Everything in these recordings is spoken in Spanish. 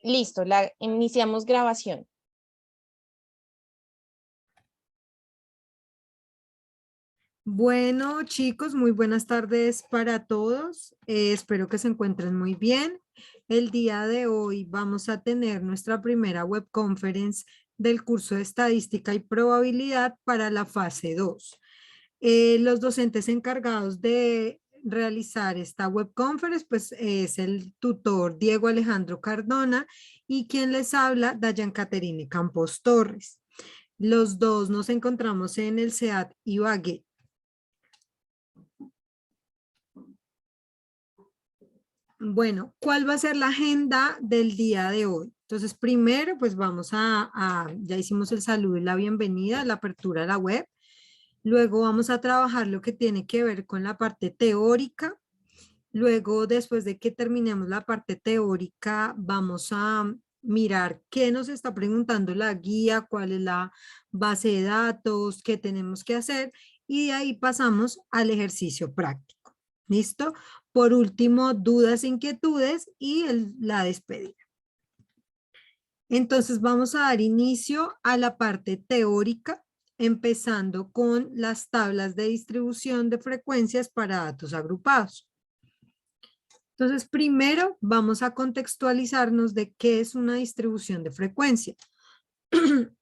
Listo, iniciamos grabación. Bueno, chicos, muy buenas tardes para todos. Espero que se encuentren muy bien. El día de hoy vamos a tener nuestra primera web conference del curso de Estadística y Probabilidad para la fase 2. Los docentes encargados de realizar esta web conference, pues es el tutor Diego Alejandro Cardona y quien les habla, Dayan Caterine Campos Torres. Los dos nos encontramos en el SEAT Ibagué. Bueno, ¿cuál va a ser la agenda del día de hoy? Entonces, primero, pues ya hicimos el saludo y la bienvenida, la apertura de la web. Luego vamos a trabajar lo que tiene que ver con la parte teórica. Luego, después de que terminemos la parte teórica, vamos a mirar qué nos está preguntando la guía, cuál es la base de datos, qué tenemos que hacer, y de ahí pasamos al ejercicio práctico. ¿Listo? Por último, dudas, inquietudes y la despedida. Entonces vamos a dar inicio a la parte teórica, empezando con las tablas de distribución de frecuencias para datos agrupados. Entonces, primero vamos a contextualizarnos de qué es una distribución de frecuencia.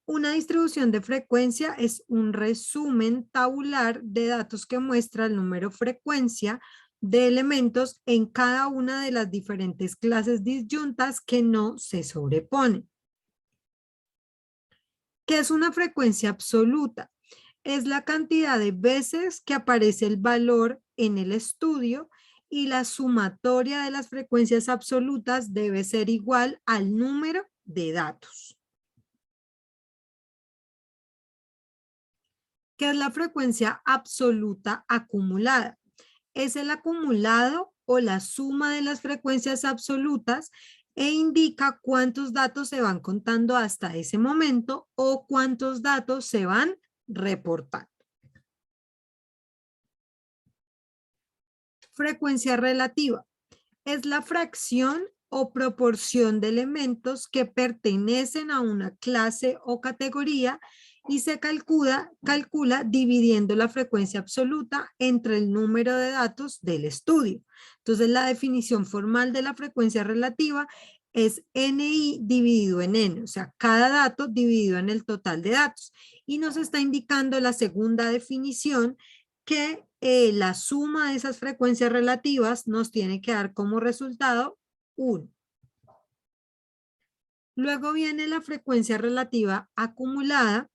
Una distribución de frecuencia es un resumen tabular de datos que muestra el número frecuencia de elementos en cada una de las diferentes clases disyuntas que no se sobreponen. ¿Qué es una frecuencia absoluta? Es la cantidad de veces que aparece el valor en el estudio y la sumatoria de las frecuencias absolutas debe ser igual al número de datos. ¿Qué es la frecuencia absoluta acumulada? Es el acumulado o la suma de las frecuencias absolutas e indica cuántos datos se van contando hasta ese momento o cuántos datos se van reportando. Frecuencia relativa es la fracción o proporción de elementos que pertenecen a una clase o categoría y se calcula dividiendo la frecuencia absoluta entre el número de datos del estudio. Entonces, la definición formal de la frecuencia relativa es NI dividido en N, o sea, cada dato dividido en el total de datos. Y nos está indicando la segunda definición que la suma de esas frecuencias relativas nos tiene que dar como resultado 1. Luego viene la frecuencia relativa acumulada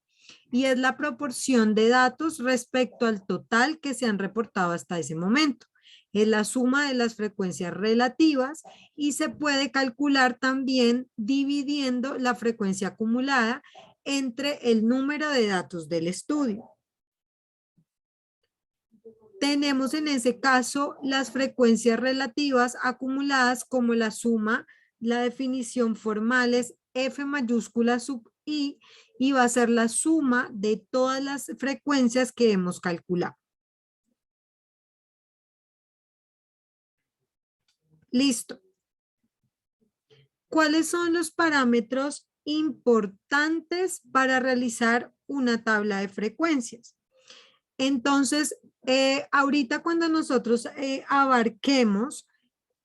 y es la proporción de datos respecto al total que se han reportado hasta ese momento. Es la suma de las frecuencias relativas y se puede calcular también dividiendo la frecuencia acumulada entre el número de datos del estudio. Tenemos en ese caso las frecuencias relativas acumuladas como la suma, la definición formal es F mayúscula sub I y va a ser la suma de todas las frecuencias que hemos calculado. Listo. ¿Cuáles son los parámetros importantes para realizar una tabla de frecuencias? Entonces, ahorita cuando nosotros abarquemos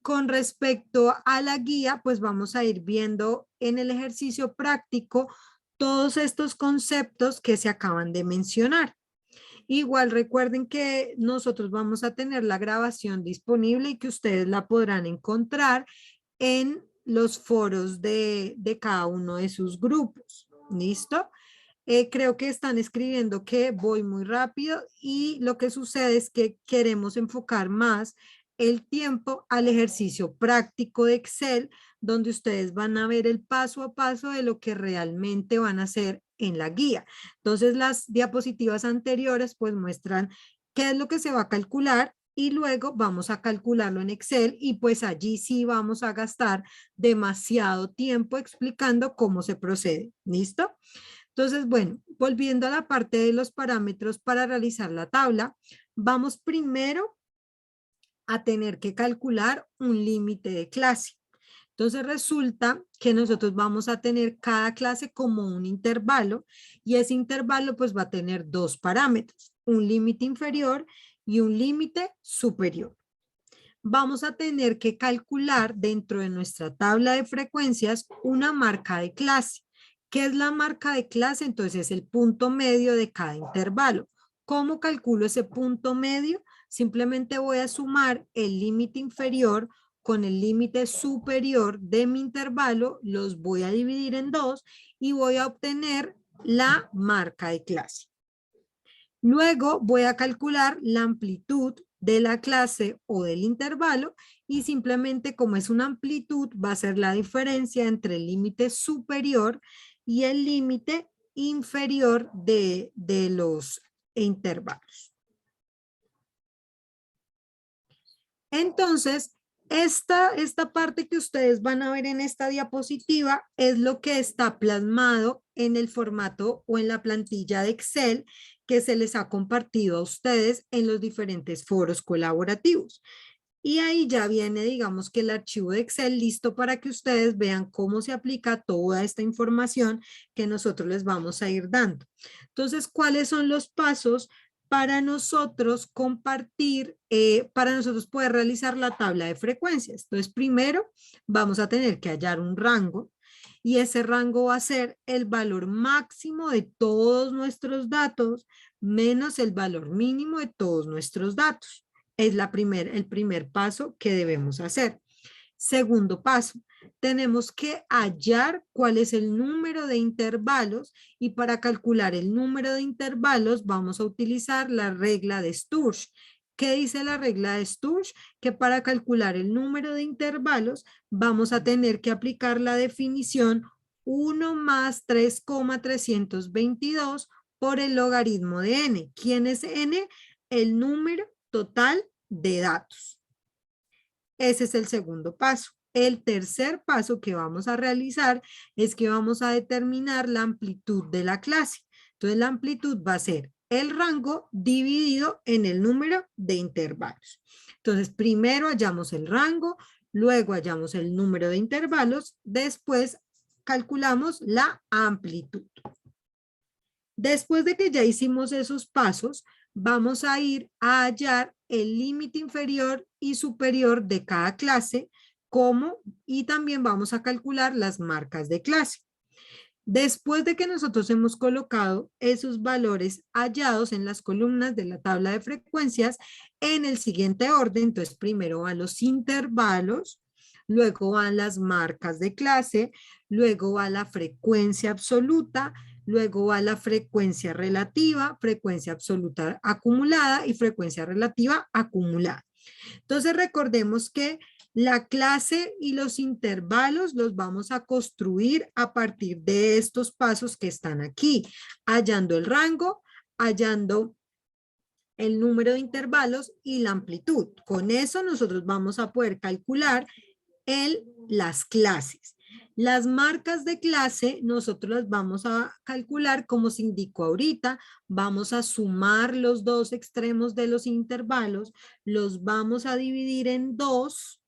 con respecto a la guía, pues vamos a ir viendo en el ejercicio práctico todos estos conceptos que se acaban de mencionar. Igual recuerden que nosotros vamos a tener la grabación disponible y que ustedes la podrán encontrar en los foros de cada uno de sus grupos. ¿Listo? Creo que están escribiendo que voy muy rápido y lo que sucede es que queremos enfocar más el tiempo al ejercicio práctico de Excel, donde ustedes van a ver el paso a paso de lo que realmente van a hacer en la guía. Entonces, las diapositivas anteriores pues muestran qué es lo que se va a calcular y luego vamos a calcularlo en Excel y pues allí sí vamos a gastar demasiado tiempo explicando cómo se procede. ¿Listo? Entonces, bueno, volviendo a la parte de los parámetros para realizar la tabla, vamos primero a tener que calcular un límite de clase. Entonces resulta que nosotros vamos a tener cada clase como un intervalo y ese intervalo pues va a tener dos parámetros, un límite inferior y un límite superior. Vamos a tener que calcular dentro de nuestra tabla de frecuencias una marca de clase. ¿Qué es la marca de clase? Entonces es el punto medio de cada intervalo. ¿Cómo calculo ese punto medio? Simplemente voy a sumar el límite inferior con el límite superior de mi intervalo, los voy a dividir en dos y voy a obtener la marca de clase. Luego voy a calcular la amplitud de la clase o del intervalo y simplemente como es una amplitud va a ser la diferencia entre el límite superior y el límite inferior de los intervalos. Entonces, esta parte que ustedes van a ver en esta diapositiva es lo que está plasmado en el formato o en la plantilla de Excel que se les ha compartido a ustedes en los diferentes foros colaborativos. Y ahí ya viene, digamos que el archivo de Excel listo para que ustedes vean cómo se aplica toda esta información que nosotros les vamos a ir dando. Entonces, ¿cuáles son los pasos para nosotros compartir, para nosotros poder realizar la tabla de frecuencias? Entonces, primero vamos a tener que hallar un rango y ese rango va a ser el valor máximo de todos nuestros datos menos el valor mínimo de todos nuestros datos. Es el primer paso que debemos hacer. Segundo paso, tenemos que hallar cuál es el número de intervalos y para calcular el número de intervalos vamos a utilizar la regla de Sturge. ¿Qué dice la regla de Sturge? Que para calcular el número de intervalos vamos a tener que aplicar la definición 1 más 3,322 por el logaritmo de n. ¿Quién es n? El número total de datos. Ese es el segundo paso. El tercer paso que vamos a realizar es que vamos a determinar la amplitud de la clase. Entonces la amplitud va a ser el rango dividido en el número de intervalos. Entonces primero hallamos el rango, luego hallamos el número de intervalos, después calculamos la amplitud. Después de que ya hicimos esos pasos, vamos a ir a hallar el límite inferior y superior de cada clase, y también vamos a calcular las marcas de clase. Después de que nosotros hemos colocado esos valores hallados en las columnas de la tabla de frecuencias en el siguiente orden, entonces primero van los intervalos, luego van las marcas de clase, luego va la frecuencia absoluta, luego va la frecuencia relativa, frecuencia absoluta acumulada y frecuencia relativa acumulada. Entonces recordemos que la clase y los intervalos los vamos a construir a partir de estos pasos que están aquí, hallando el rango, hallando el número de intervalos y la amplitud. Con eso nosotros vamos a poder calcular las clases. Las marcas de clase nosotros las vamos a calcular como se indicó ahorita. Vamos a sumar los dos extremos de los intervalos, los vamos a dividir en dos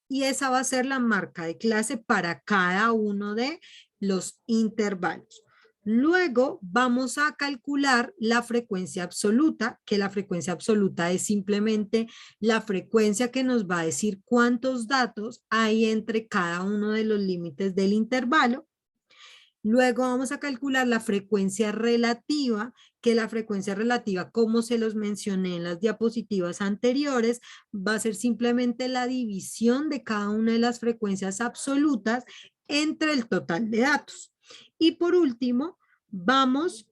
y esa va a ser la marca de clase para cada uno de los intervalos. Luego vamos a calcular la frecuencia absoluta, que la frecuencia absoluta es simplemente la frecuencia que nos va a decir cuántos datos hay entre cada uno de los límites del intervalo. Luego vamos a calcular la frecuencia relativa, que la frecuencia relativa, como se los mencioné en las diapositivas anteriores, va a ser simplemente la división de cada una de las frecuencias absolutas entre el total de datos. Y por último, vamos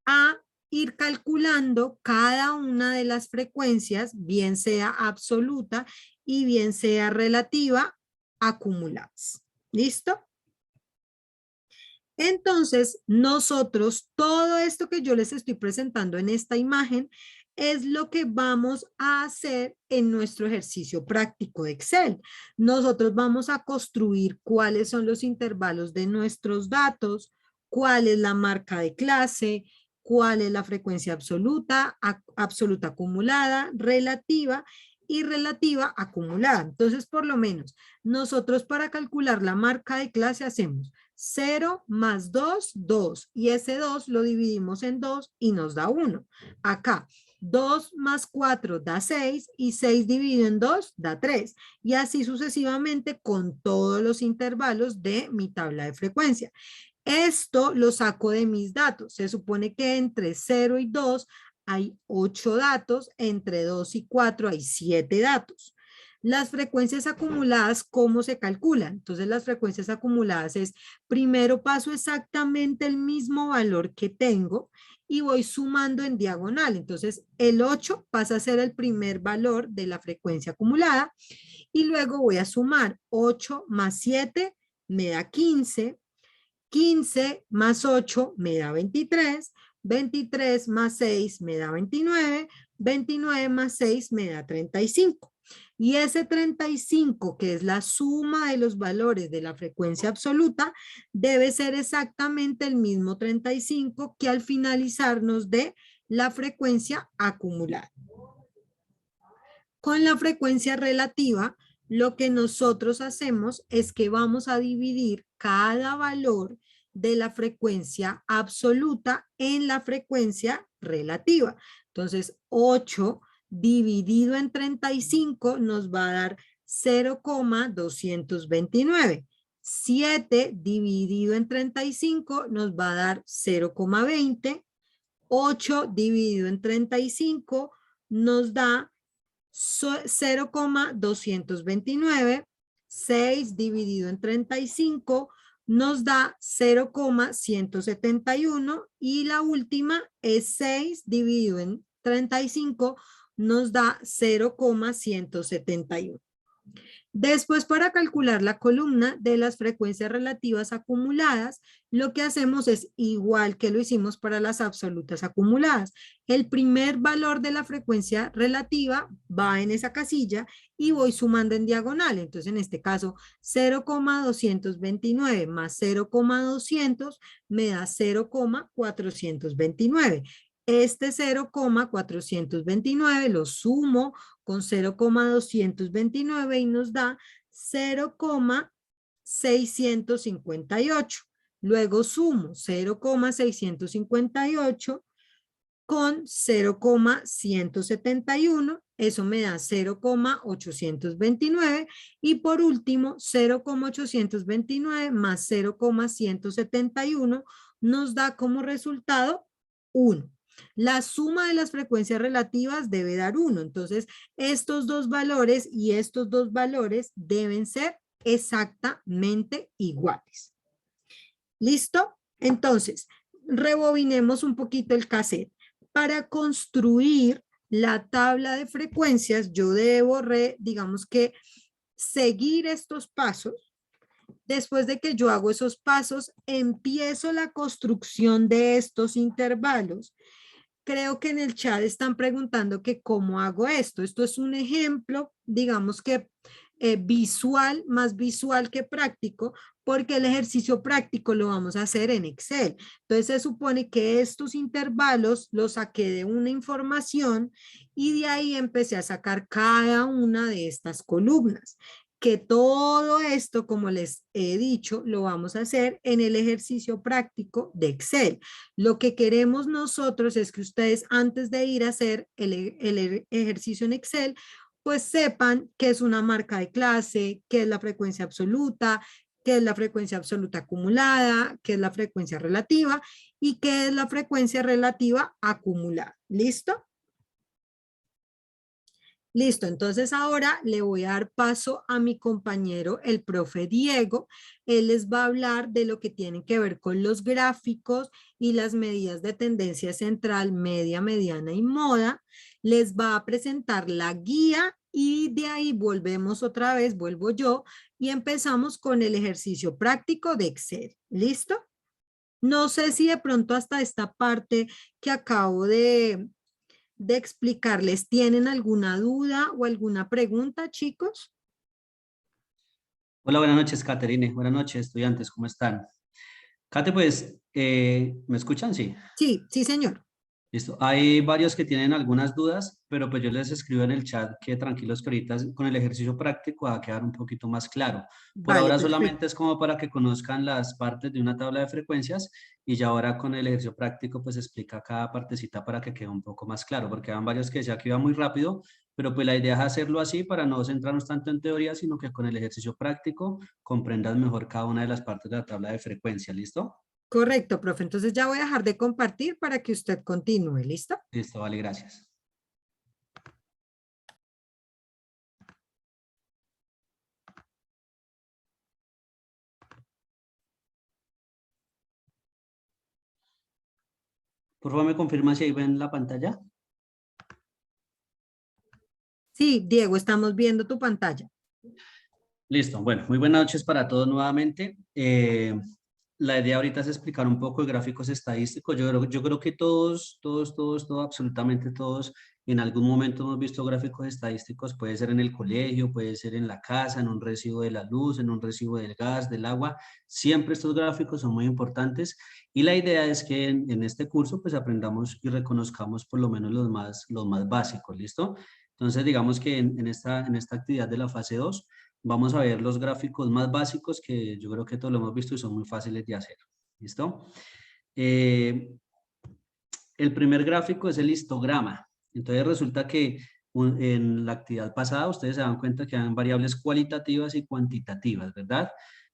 a ir calculando cada una de las frecuencias, bien sea absoluta y bien sea relativa, acumuladas. ¿Listo? Entonces, nosotros, todo esto que yo les estoy presentando en esta imagen, es lo que vamos a hacer en nuestro ejercicio práctico de Excel. Nosotros vamos a construir cuáles son los intervalos de nuestros datos, cuál es la marca de clase, cuál es la frecuencia absoluta, absoluta acumulada, relativa, y relativa acumulada. Entonces, por lo menos, nosotros para calcular la marca de clase hacemos 0 más 2, 2. Y ese 2 lo dividimos en 2 y nos da 1. Acá, 2 más 4 da 6 y 6 dividido en 2 da 3. Y así sucesivamente con todos los intervalos de mi tabla de frecuencia. Esto lo saco de mis datos. Se supone que entre 0 y 2 hay 8 datos, entre 2 y 4 hay 7 datos. Las frecuencias acumuladas, ¿cómo se calculan? Entonces, las frecuencias acumuladas es, primero paso exactamente el mismo valor que tengo y voy sumando en diagonal. Entonces, el 8 pasa a ser el primer valor de la frecuencia acumulada y luego voy a sumar 8 más 7 me da 15. 15 más 8 me da 23, 23 más 6 me da 29, 29 más 6 me da 35. Y ese 35, que es la suma de los valores de la frecuencia absoluta, debe ser exactamente el mismo 35 que al finalizar nos dé la frecuencia acumulada. Con la frecuencia relativa, lo que nosotros hacemos es que vamos a dividir cada valor de la frecuencia absoluta en la frecuencia relativa. Entonces, 8 dividido en 35 nos va a dar 0,229. 7 dividido en 35 nos va a dar 0,20. 8 dividido en 35 nos da 0,229, 6 dividido en 35 nos da 0,171 y la última es 6 dividido en 35 nos da 0,171. Después, para calcular la columna de las frecuencias relativas acumuladas, lo que hacemos es igual que lo hicimos para las absolutas acumuladas. El primer valor de la frecuencia relativa va en esa casilla y voy sumando en diagonal. Entonces, en este caso, 0,229 más 0,200 me da 0,429. Este 0,429 lo sumo con 0,229 y nos da 0,658. Luego sumo 0,658 con 0,171, eso me da 0,829 y por último 0,829 más 0,171 nos da como resultado 1. La suma de las frecuencias relativas debe dar 1. Entonces, estos dos valores y estos dos valores deben ser exactamente iguales. ¿Listo? Entonces, rebobinemos un poquito el cassette. Para construir la tabla de frecuencias, yo debo, digamos que, seguir estos pasos. Después de que yo hago esos pasos, empiezo la construcción de estos intervalos. Creo que en el chat están preguntando que cómo hago esto. Esto es un ejemplo, digamos que visual, más visual que práctico, porque el ejercicio práctico lo vamos a hacer en Excel. Entonces se supone que estos intervalos los saqué de una información y de ahí empecé a sacar cada una de estas columnas. Que todo esto, como les he dicho, lo vamos a hacer en el ejercicio práctico de Excel. Lo que queremos nosotros es que ustedes, antes de ir a hacer el ejercicio en Excel, pues sepan qué es una marca de clase, qué es la frecuencia absoluta, qué es la frecuencia absoluta acumulada, qué es la frecuencia relativa y qué es la frecuencia relativa acumulada. ¿Listo? Listo, entonces ahora le voy a dar paso a mi compañero, el profe Diego. Él les va a hablar de lo que tiene que ver con los gráficos y las medidas de tendencia central, media, mediana y moda. Les va a presentar la guía y de ahí volvemos otra vez, vuelvo yo, y empezamos con el ejercicio práctico de Excel. ¿Listo? No sé si de pronto hasta esta parte que acabo de explicarles. ¿Tienen alguna duda o alguna pregunta, chicos? Hola, buenas noches, Caterine. Buenas noches, estudiantes, ¿cómo están? Cate, pues, ¿me escuchan? Sí. Sí, sí, señor. Listo. Hay varios que tienen algunas dudas, pero pues yo les escribo en el chat que tranquilos que ahorita con el ejercicio práctico va a quedar un poquito más claro. Por Vale, ahora perfecto. solamente es como para que conozcan las partes de una tabla de frecuencias y ya ahora con el ejercicio práctico pues explica cada partecita para que quede un poco más claro, porque van varios que decía que iba muy rápido, pero pues la idea es hacerlo así para no centrarnos tanto en teoría, sino que con el ejercicio práctico comprendas mejor cada una de las partes de la tabla de frecuencia. ¿Listo? Correcto, profe. Entonces ya voy a dejar de compartir para que usted continúe. ¿Listo? Listo, vale, gracias. Por favor, me confirma si ahí ven la pantalla. Sí, Diego, estamos viendo tu pantalla. Listo, bueno, muy buenas noches para todos nuevamente. La idea ahorita es explicar un poco de gráficos estadísticos. Yo creo que todos, absolutamente todos, en algún momento hemos visto gráficos estadísticos, puede ser en el colegio, puede ser en la casa, en un recibo de la luz, en un recibo del gas, del agua. Siempre estos gráficos son muy importantes y la idea es que en este curso pues aprendamos y reconozcamos por lo menos los más básicos, ¿listo? Entonces digamos que en esta actividad de la fase 2 vamos a ver los gráficos más básicos que yo creo que todos lo hemos visto y son muy fáciles de hacer. ¿Listo? El primer gráfico es el histograma. Entonces resulta que en la actividad pasada ustedes se dan cuenta que hay variables cualitativas y cuantitativas, ¿verdad?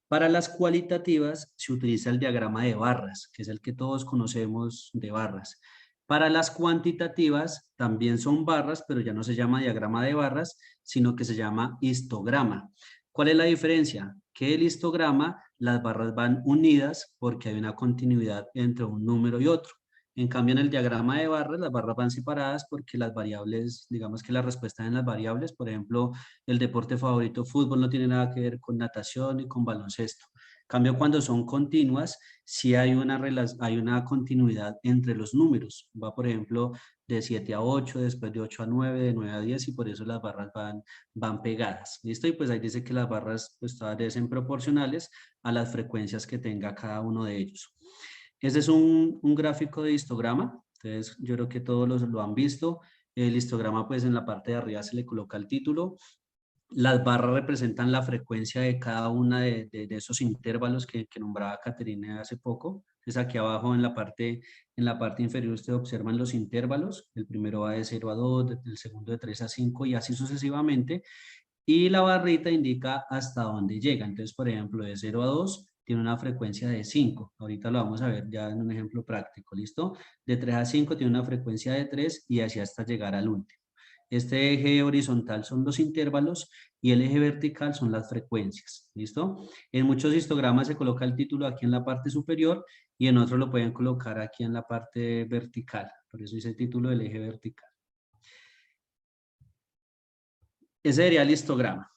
Para las cualitativas se utiliza el diagrama de barras, que es el que todos conocemos de barras. Para las cuantitativas también son barras, pero ya no se llama diagrama de barras, sino que se llama histograma. ¿Cuál es la diferencia? Que el histograma, las barras van unidas porque hay una continuidad entre un número y otro. En cambio, en el diagrama de barras, las barras van separadas porque las variables, digamos que la respuesta en las variables, por ejemplo, el deporte favorito, fútbol, no tiene nada que ver con natación ni con baloncesto. En cambio, cuando son continuas, sí hay una continuidad entre los números. Va, por ejemplo, de 7 a 8, después de 8 a 9, de 9 a 10, y por eso las barras van pegadas. ¿Listo? Y pues ahí dice que las barras pues todas deben ser proporcionales a las frecuencias que tenga cada uno de ellos. Este es un gráfico de histograma, entonces yo creo que todos lo han visto. El histograma, pues en la parte de arriba se le coloca el título. Las barras representan la frecuencia de cada una de esos intervalos que nombraba Caterina hace poco. Entonces aquí abajo en la parte inferior ustedes observan los intervalos. El primero va de 0 a 2, el segundo de 3 a 5 y así sucesivamente. Y la barrita indica hasta dónde llega. Entonces, por ejemplo, de 0 a 2 tiene una frecuencia de 5. Ahorita lo vamos a ver ya en un ejemplo práctico, ¿listo? De 3 a 5 tiene una frecuencia de 3 y así hasta llegar al último. Este eje horizontal son los intervalos y el eje vertical son las frecuencias, ¿listo? En muchos histogramas se coloca el título aquí en la parte superior y en otros lo pueden colocar aquí en la parte vertical. Por eso dice título del eje vertical. Ese sería el histograma.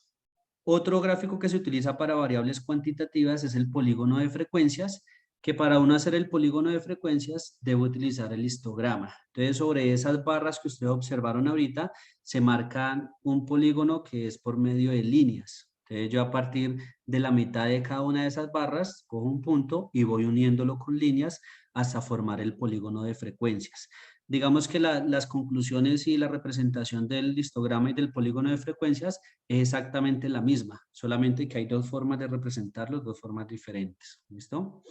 Otro gráfico que se utiliza para variables cuantitativas es el polígono de frecuencias, que para uno hacer el polígono de frecuencias debe utilizar el histograma. Entonces, sobre esas barras que ustedes observaron ahorita, se marca un polígono que es por medio de líneas. Entonces, yo a partir de la mitad de cada una de esas barras, cojo un punto y voy uniéndolo con líneas hasta formar el polígono de frecuencias. Digamos que las conclusiones y la representación del histograma y del polígono de frecuencias es exactamente la misma, solamente que hay dos formas de representarlos, dos formas diferentes. ¿Listo?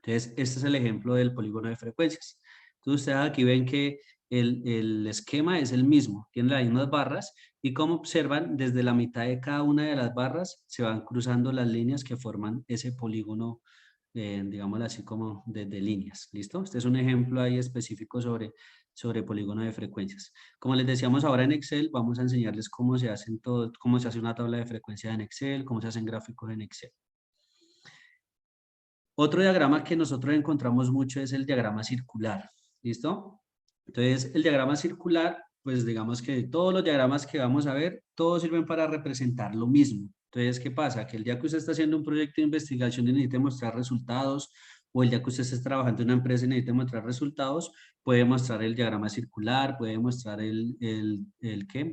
Entonces, este es el ejemplo del polígono de frecuencias. Entonces, ustedes aquí ven que el esquema es el mismo, tiene las mismas barras y como observan, desde la mitad de cada una de las barras se van cruzando las líneas que forman ese polígono, digámoslo así como desde líneas. ¿Listo? Este es un ejemplo ahí específico sobre polígono de frecuencias. Como les decíamos ahora en Excel, vamos a enseñarles cómo se hace una tabla de frecuencia en Excel, cómo se hacen gráficos en Excel. Otro diagrama que nosotros encontramos mucho es el diagrama circular. ¿Listo? Entonces, el diagrama circular, pues digamos que todos los diagramas que vamos a ver, todos sirven para representar lo mismo. Entonces, ¿qué pasa? Que el día que usted está haciendo un proyecto de investigación y necesite mostrar resultados, o el día que usted esté trabajando en una empresa y necesite mostrar resultados, puede mostrar el diagrama circular, puede mostrar el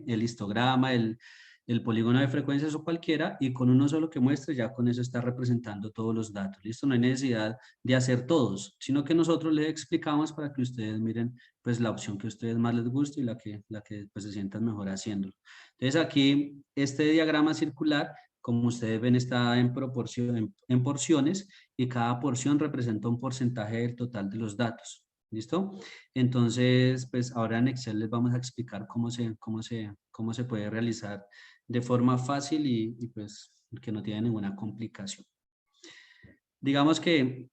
histograma, el polígono de frecuencias o cualquiera, y con uno solo que muestre, ya con eso está representando todos los datos. ¿Listo? No hay necesidad de hacer todos, sino que nosotros les explicamos para que ustedes miren pues la opción que a ustedes más les guste y la que pues, se sientan mejor haciéndolo. Entonces aquí este diagrama circular, como ustedes ven, está en proporción, en porciones, y cada porción representa un porcentaje del total de los datos. ¿Listo? Entonces, pues ahora en Excel les vamos a explicar cómo se puede realizar de forma fácil y pues que no tiene ninguna complicación. Digamos que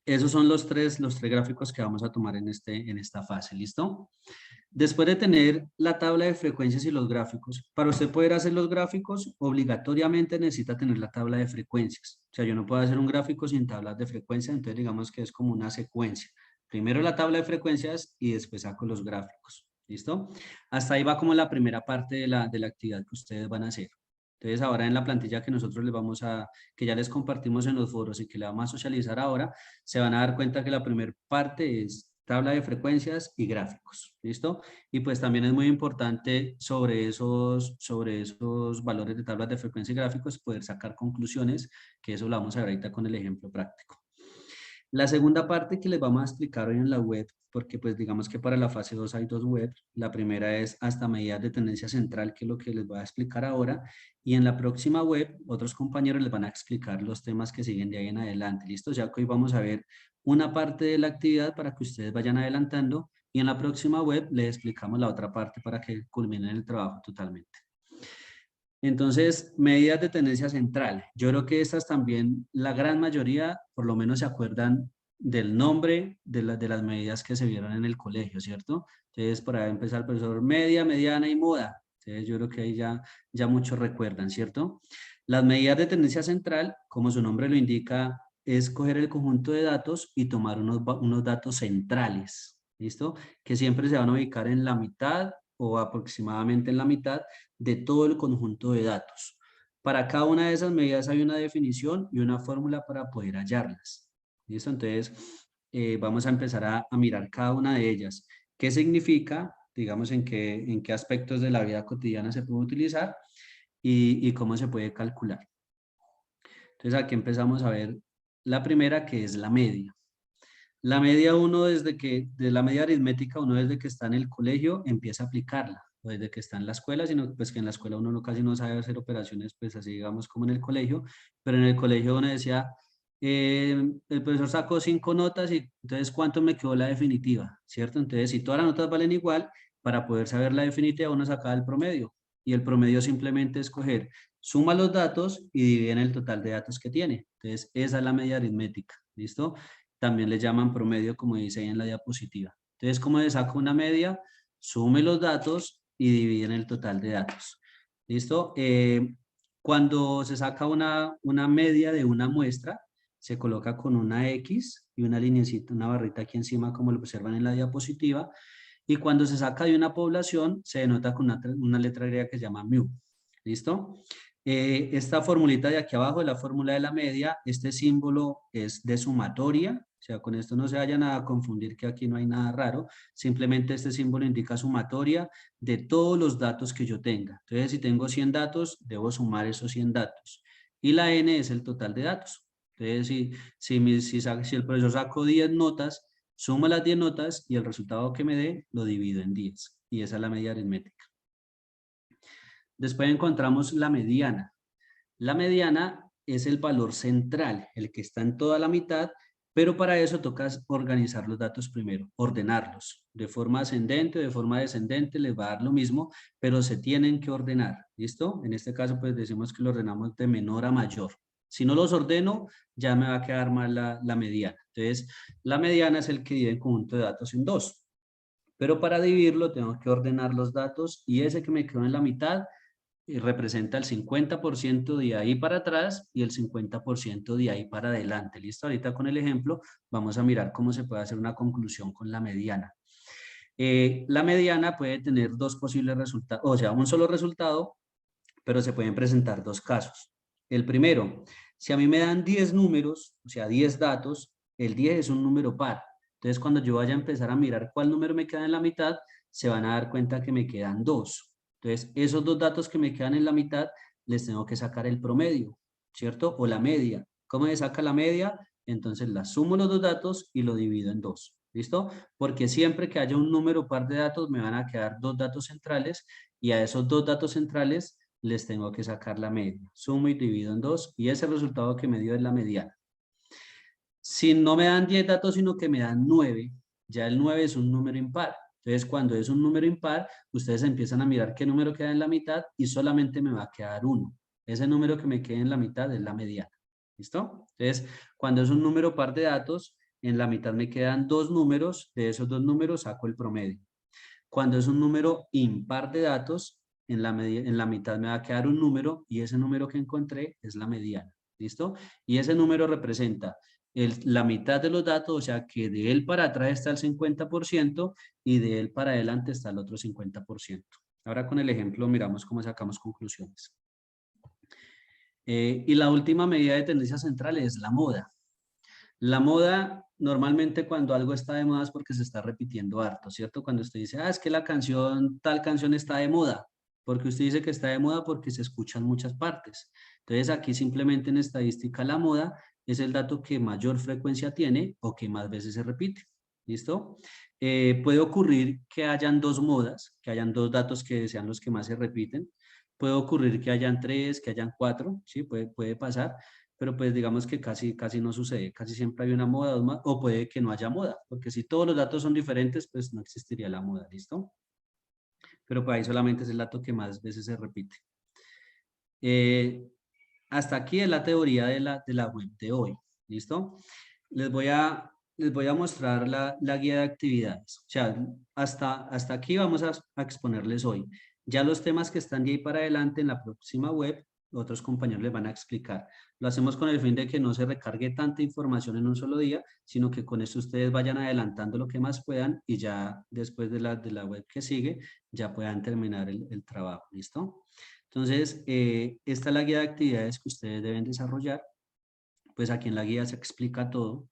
esos son los tres gráficos que vamos a tomar en esta fase, ¿listo? Después de tener la tabla de frecuencias y los gráficos, para usted poder hacer los gráficos, obligatoriamente necesita tener la tabla de frecuencias. O sea, yo no puedo hacer un gráfico sin tablas de frecuencia, entonces digamos que es como una secuencia. Primero la tabla de frecuencias y después saco los gráficos. ¿Listo? Hasta ahí va como la primera parte de la actividad que ustedes van a hacer. Entonces ahora en la plantilla que nosotros que ya les compartimos en los foros y que le vamos a socializar ahora, se van a dar cuenta que la primera parte es tabla de frecuencias y gráficos. ¿Listo? Y pues también es muy importante sobre esos valores de tablas de frecuencia y gráficos poder sacar conclusiones, que eso lo vamos a ver ahorita con el ejemplo práctico. La segunda parte que les vamos a explicar hoy en la web, porque pues digamos que para la fase 2 hay dos web. La primera es hasta medidas de tendencia central, que es lo que les voy a explicar ahora. Y en la próxima web, otros compañeros les van a explicar los temas que siguen de ahí en adelante. ¿Listo? Ya que hoy vamos a ver una parte de la actividad para que ustedes vayan adelantando. Y en la próxima web les explicamos la otra parte para que culminen el trabajo totalmente. Entonces, medidas de tendencia central. Yo creo que estas también, la gran mayoría, por lo menos se acuerdan del nombre de las medidas que se vieron en el colegio, ¿cierto? Entonces, para empezar, profesor, media, mediana y moda. Entonces, yo creo que ahí ya muchos recuerdan, ¿cierto? Las medidas de tendencia central, como su nombre lo indica, es coger el conjunto de datos y tomar unos datos centrales, ¿listo? Que siempre se van a ubicar en la mitad o aproximadamente en la mitad de todo el conjunto de datos. Para cada una de esas medidas hay una definición y una fórmula para poder hallarlas. ¿Listo? Entonces, vamos a empezar a mirar cada una de ellas. ¿Qué significa? Digamos, en qué aspectos de la vida cotidiana se puede utilizar y cómo se puede calcular. Entonces, aquí empezamos a ver la primera, que es la media. La media de la media aritmética, uno desde que está en el colegio empieza a aplicarla, o desde que está en la escuela, sino pues que en la escuela uno casi no sabe hacer operaciones, pues así digamos como en el colegio, pero en el colegio uno decía, el profesor sacó 5 notas y entonces ¿cuánto me quedó la definitiva? ¿Cierto? Entonces si todas las notas valen igual, para poder saber la definitiva uno sacaba el promedio, y el promedio simplemente es coger, suma los datos y divide en el total de datos que tiene. Entonces esa es la media aritmética, ¿listo? También le llaman promedio, como dice ahí en la diapositiva. Entonces, ¿cómo le saco una media? Sume los datos y divide en el total de datos. ¿Listo? Cuando se saca una media de una muestra, se coloca con una X y una lineecita, una barrita aquí encima, como lo observan en la diapositiva. Y cuando se saca de una población, se denota con una letra griega que se llama mu. ¿Listo? Esta formulita de aquí abajo es la fórmula de la media. Este símbolo es de sumatoria. O sea, con esto no se vayan a confundir que aquí no hay nada raro. Simplemente este símbolo indica sumatoria de todos los datos que yo tenga. Entonces, si tengo 100 datos, debo sumar esos 100 datos. Y la n es el total de datos. Entonces, si el profesor sacó 10 notas, sumo las 10 notas y el resultado que me dé lo divido en 10. Y esa es la media aritmética. Después encontramos la mediana. La mediana es el valor central, el que está en toda la mitad, pero para eso toca organizar los datos primero, ordenarlos. De forma ascendente o de forma descendente les va a dar lo mismo, pero se tienen que ordenar. ¿Listo? En este caso pues decimos que lo ordenamos de menor a mayor. Si no los ordeno, ya me va a quedar mal la mediana. Entonces, la mediana es el que divide el conjunto de datos en dos. Pero para dividirlo tengo que ordenar los datos y ese que me quedó en la mitad representa el 50% de ahí para atrás y el 50% de ahí para adelante. ¿Listo? Ahorita con el ejemplo vamos a mirar cómo se puede hacer una conclusión con la mediana. La mediana puede tener dos posibles resultados, o sea, un solo resultado, pero se pueden presentar dos casos. El primero, si a mí me dan 10 números, o sea, 10 datos, el 10 es un número par. Entonces, cuando yo vaya a empezar a mirar cuál número me queda en la mitad, se van a dar cuenta que me quedan 2. Entonces, esos dos datos que me quedan en la mitad, les tengo que sacar el promedio, ¿cierto? O la media. ¿Cómo me saca la media? Entonces, la sumo los dos datos y lo divido en 2. ¿Listo? Porque siempre que haya un número par de datos, me van a quedar dos datos centrales y a esos dos datos centrales les tengo que sacar la media. Sumo y divido en 2 y ese resultado que me dio es la mediana. Si no me dan 10 datos, sino que me dan 9, ya el 9 es un número impar. Entonces, cuando es un número impar, ustedes empiezan a mirar qué número queda en la mitad y solamente me va a quedar 1. Ese número que me quede en la mitad es la mediana. ¿Listo? Entonces, cuando es un número par de datos, en la mitad me quedan 2 números, de esos 2 números saco el promedio. Cuando es un número impar de datos, en la mitad me va a quedar un número y ese número que encontré es la mediana. ¿Listo? Y ese número representa la mitad de los datos, o sea que de él para atrás está el 50% y de él para adelante está el otro 50%. Ahora con el ejemplo miramos cómo sacamos conclusiones. Y la última medida de tendencia central es la moda. La moda, normalmente cuando algo está de moda es porque se está repitiendo harto, ¿cierto? Cuando usted dice, es que la canción, tal canción está de moda, porque usted dice que está de moda porque se escucha en muchas partes. Entonces aquí simplemente en estadística la moda es el dato que mayor frecuencia tiene o que más veces se repite, ¿listo? Puede ocurrir que hayan dos modas, que hayan dos datos que sean los que más se repiten. Puede ocurrir que hayan 3, que hayan 4, ¿sí? Puede pasar, pero pues digamos que casi no sucede, casi siempre hay una moda o puede que no haya moda, porque si todos los datos son diferentes, pues no existiría la moda, ¿listo? Pero pues ahí solamente es el dato que más veces se repite. Hasta aquí es la teoría de la web de hoy, ¿listo? Les voy a mostrar la guía de actividades, o sea, hasta aquí vamos a exponerles hoy. Ya los temas que están de ahí para adelante en la próxima web, otros compañeros les van a explicar. Lo hacemos con el fin de que no se recargue tanta información en un solo día, sino que con esto ustedes vayan adelantando lo que más puedan y ya después de la web que sigue, ya puedan terminar el trabajo, ¿listo? Entonces, esta es la guía de actividades que ustedes deben desarrollar. Pues aquí en la guía se explica todo.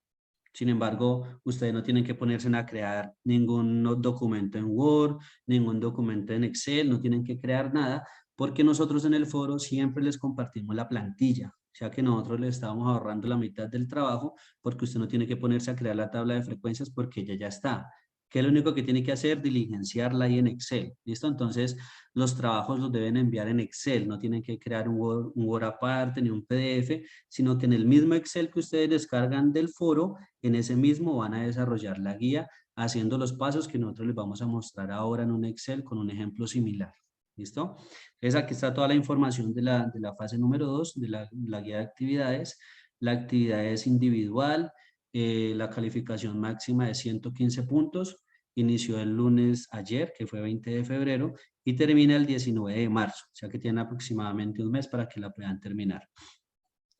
Sin embargo, ustedes no tienen que ponerse a crear ningún documento en Word, ningún documento en Excel, no tienen que crear nada, porque nosotros en el foro siempre les compartimos la plantilla. O sea que nosotros les estábamos ahorrando la mitad del trabajo, porque usted no tiene que ponerse a crear la tabla de frecuencias porque ella ya está. ¿Qué es lo único que tiene que hacer? Diligenciarla ahí en Excel. ¿Listo? Entonces, los trabajos los deben enviar en Excel. No tienen que crear un Word aparte ni un PDF, sino que en el mismo Excel que ustedes descargan del foro, en ese mismo van a desarrollar la guía haciendo los pasos que nosotros les vamos a mostrar ahora en un Excel con un ejemplo similar. ¿Listo? Entonces, aquí está toda la información de la fase número 2, de la guía de actividades. La actividad es individual. La calificación máxima es 115 puntos. Inició el lunes ayer, que fue 20 de febrero, y termina el 19 de marzo. O sea que tienen aproximadamente un mes para que la puedan terminar.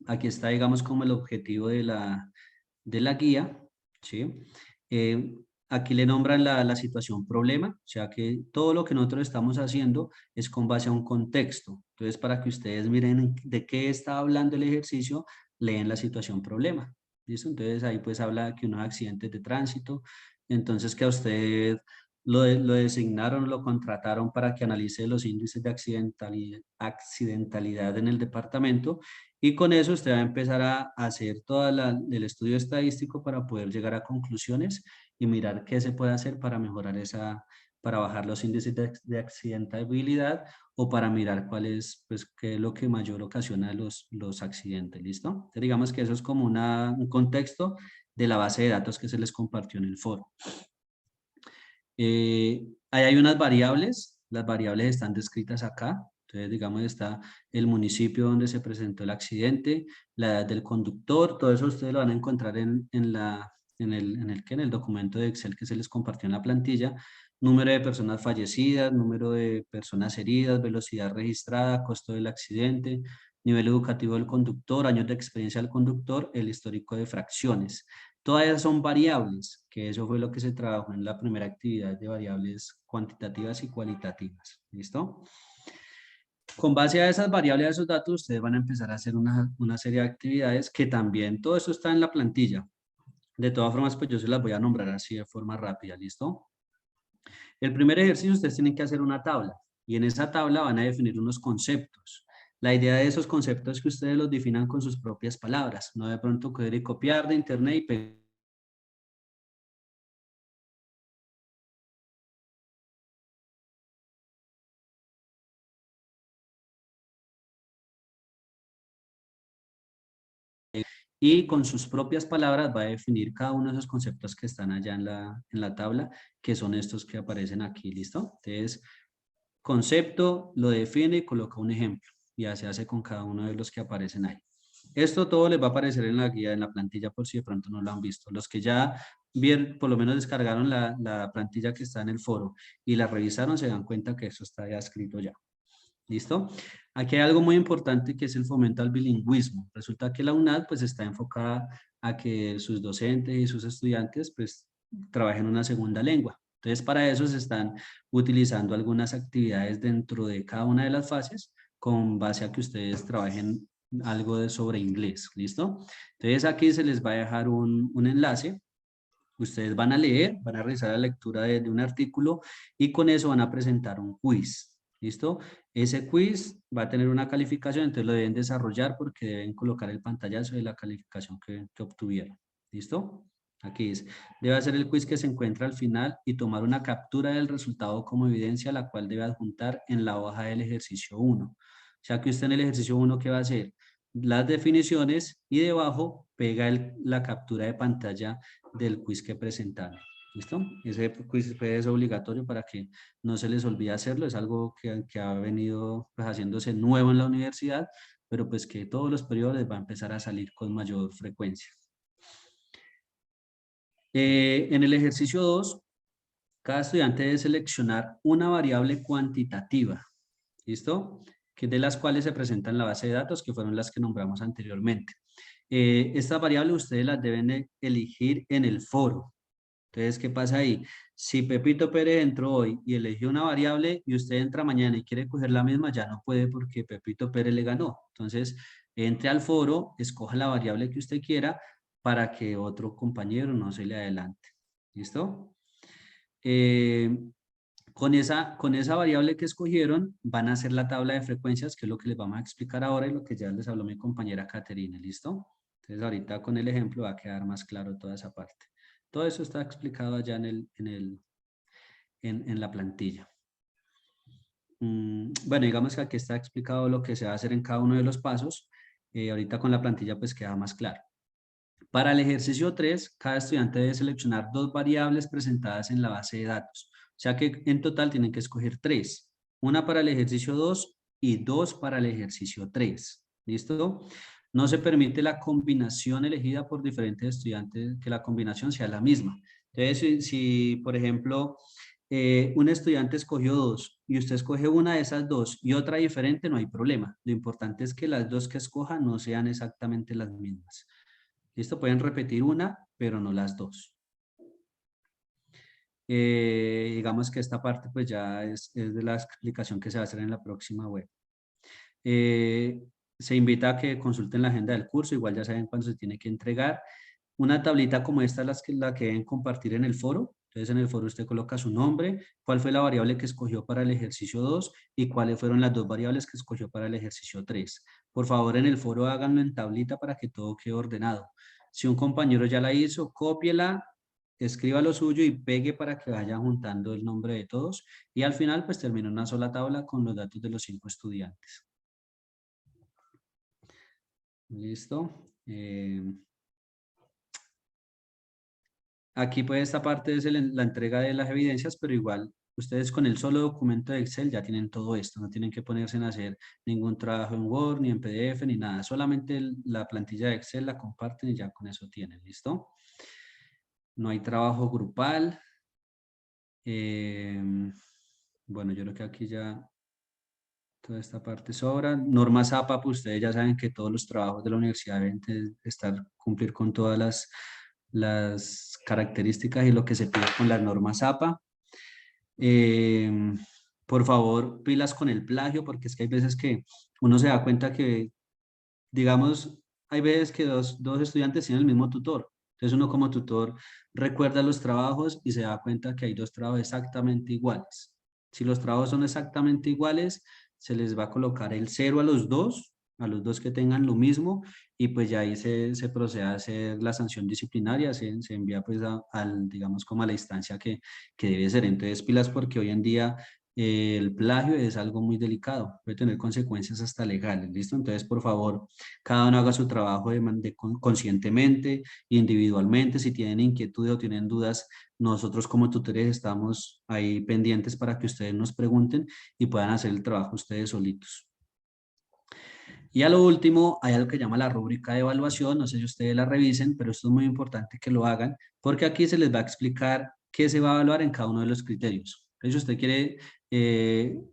Aquí está, digamos, como el objetivo de la guía, ¿sí? Aquí le nombran la situación problema, o sea que todo lo que nosotros estamos haciendo es con base a un contexto. Entonces, para que ustedes miren de qué está hablando el ejercicio, leen la situación problema. ¿Listo? Entonces, ahí pues habla que unos accidentes de tránsito, entonces que a usted lo designaron, lo contrataron para que analice los índices de accidentalidad en el departamento y con eso usted va a empezar a hacer todo el estudio estadístico para poder llegar a conclusiones y mirar qué se puede hacer para mejorar para bajar los índices de accidentabilidad o para mirar cuál es, pues, qué es lo que mayor ocasiona los accidentes, ¿listo? Entonces, digamos que eso es como un contexto de la base de datos que se les compartió en el foro. Ahí hay unas variables, las variables están descritas acá. Entonces, digamos, está el municipio donde se presentó el accidente, la edad del conductor, todo eso ustedes lo van a encontrar en el documento de Excel que se les compartió en la plantilla. Número de personas fallecidas, número de personas heridas, velocidad registrada, costo del accidente, nivel educativo del conductor, años de experiencia del conductor, el histórico de fracciones. Todas esas son variables, que eso fue lo que se trabajó en la primera actividad de variables cuantitativas y cualitativas. ¿Listo? Con base a esas variables, a esos datos, ustedes van a empezar a hacer una serie de actividades que también, todo eso está en la plantilla. De todas formas, pues yo se las voy a nombrar así de forma rápida. ¿Listo? El primer ejercicio, ustedes tienen que hacer una tabla. Y en esa tabla van a definir unos conceptos. La idea de esos conceptos es que ustedes los definan con sus propias palabras, no de pronto coger y copiar de internet y pegar. Y con sus propias palabras va a definir cada uno de esos conceptos que están allá en la tabla, que son estos que aparecen aquí, ¿listo? Entonces, concepto, lo define y coloca un ejemplo. Ya se hace con cada uno de los que aparecen ahí. Esto todo les va a aparecer en la guía, en la plantilla, por si de pronto no lo han visto. Los que ya vieron, por lo menos descargaron la plantilla que está en el foro y la revisaron, se dan cuenta que eso está ya escrito ya. ¿Listo? Aquí hay algo muy importante que es el fomento al bilingüismo. Resulta que la UNAD pues está enfocada a que sus docentes y sus estudiantes pues trabajen una segunda lengua. Entonces para eso se están utilizando algunas actividades dentro de cada una de las fases con base a que ustedes trabajen algo sobre inglés. ¿Listo? Entonces aquí se les va a dejar un enlace. Ustedes van a leer, van a realizar la lectura de un artículo y con eso van a presentar un quiz. ¿Listo? Ese quiz va a tener una calificación, entonces lo deben desarrollar porque deben colocar el pantallazo de la calificación que obtuvieron. ¿Listo? Aquí dice, debe hacer el quiz que se encuentra al final y tomar una captura del resultado como evidencia, la cual debe adjuntar en la hoja del ejercicio 1. O sea que usted en el ejercicio 1, ¿qué va a hacer? Las definiciones y debajo pega la captura de pantalla del quiz que presentaron. ¿Listo? Ese quiz es obligatorio para que no se les olvide hacerlo. Es algo que ha venido pues, haciéndose nuevo en la universidad, pero pues que todos los periodos les va a empezar a salir con mayor frecuencia. En el ejercicio 2, cada estudiante debe seleccionar una variable cuantitativa. ¿Listo? Que de las cuales se presentan en la base de datos, que fueron las que nombramos anteriormente. Estas variables ustedes las deben elegir en el foro. Entonces, ¿qué pasa ahí? Si Pepito Pérez entró hoy y eligió una variable y usted entra mañana y quiere coger la misma, ya no puede porque Pepito Pérez le ganó. Entonces, entre al foro, escoja la variable que usted quiera para que otro compañero no se le adelante. ¿Listo? Con esa variable que escogieron, van a hacer la tabla de frecuencias, que es lo que les vamos a explicar ahora y lo que ya les habló mi compañera Caterina. ¿Listo? Entonces, ahorita con el ejemplo va a quedar más claro toda esa parte. Todo eso está explicado allá en la plantilla. Bueno, digamos que aquí está explicado lo que se va a hacer en cada uno de los pasos. Ahorita con la plantilla pues queda más claro. Para el ejercicio 3, cada estudiante debe seleccionar 2 variables presentadas en la base de datos. O sea que en total tienen que escoger 3. Una para el ejercicio 2 y 2 para el ejercicio 3. ¿Listo? No se permite la combinación elegida por diferentes estudiantes, que la combinación sea la misma. Entonces, si por ejemplo, un estudiante escogió 2 y usted escoge una de esas 2 y otra diferente, no hay problema. Lo importante es que las 2 que escoja no sean exactamente las mismas. ¿Listo? Pueden repetir una, pero no las 2. Digamos que esta parte pues ya es de la explicación que se va a hacer en la próxima web. Se invita a que consulten la agenda del curso, igual ya saben cuándo se tiene que entregar. Una tablita como esta es la que deben compartir en el foro. Entonces en el foro usted coloca su nombre, cuál fue la variable que escogió para el ejercicio 2 y cuáles fueron las 2 variables que escogió para el ejercicio 3. Por favor en el foro háganlo en tablita para que todo quede ordenado. Si un compañero ya la hizo, cópiela, escriba lo suyo y pegue para que vayan juntando el nombre de todos. Y al final pues termina una sola tabla con los datos de los 5 estudiantes. ¿Listo? Aquí pues esta parte es la entrega de las evidencias, pero igual ustedes con el solo documento de Excel ya tienen todo esto, no tienen que ponerse en hacer ningún trabajo en Word, ni en PDF, ni nada, solamente la plantilla de Excel la comparten y ya con eso tienen, ¿listo? No hay trabajo grupal. Bueno, yo creo que aquí ya toda esta parte sobra. Normas APA, pues ustedes ya saben que todos los trabajos de la universidad deben cumplir con todas las características y lo que se pide con las normas APA. Por favor, pilas con el plagio, porque es que hay veces que uno se da cuenta que, digamos, hay veces que dos estudiantes tienen el mismo tutor. Entonces uno como tutor recuerda los trabajos y se da cuenta que hay 2 trabajos exactamente iguales. Si los trabajos son exactamente iguales, se les va a colocar el 0 a los dos que tengan lo mismo, y pues ya ahí se procede a hacer la sanción disciplinaria, se envía pues digamos como a la instancia que debe ser. Entonces pilas, porque hoy en día el plagio es algo muy delicado, puede tener consecuencias hasta legales, ¿listo? Entonces, por favor, cada uno haga su trabajo conscientemente, individualmente. Si tienen inquietudes o tienen dudas, nosotros como tutores estamos ahí pendientes para que ustedes nos pregunten y puedan hacer el trabajo ustedes solitos. Y a lo último, hay algo que llama la rúbrica de evaluación. No sé si ustedes la revisen, pero esto es muy importante que lo hagan, porque aquí se les va a explicar qué se va a evaluar en cada uno de los criterios. Entonces, si usted quiere,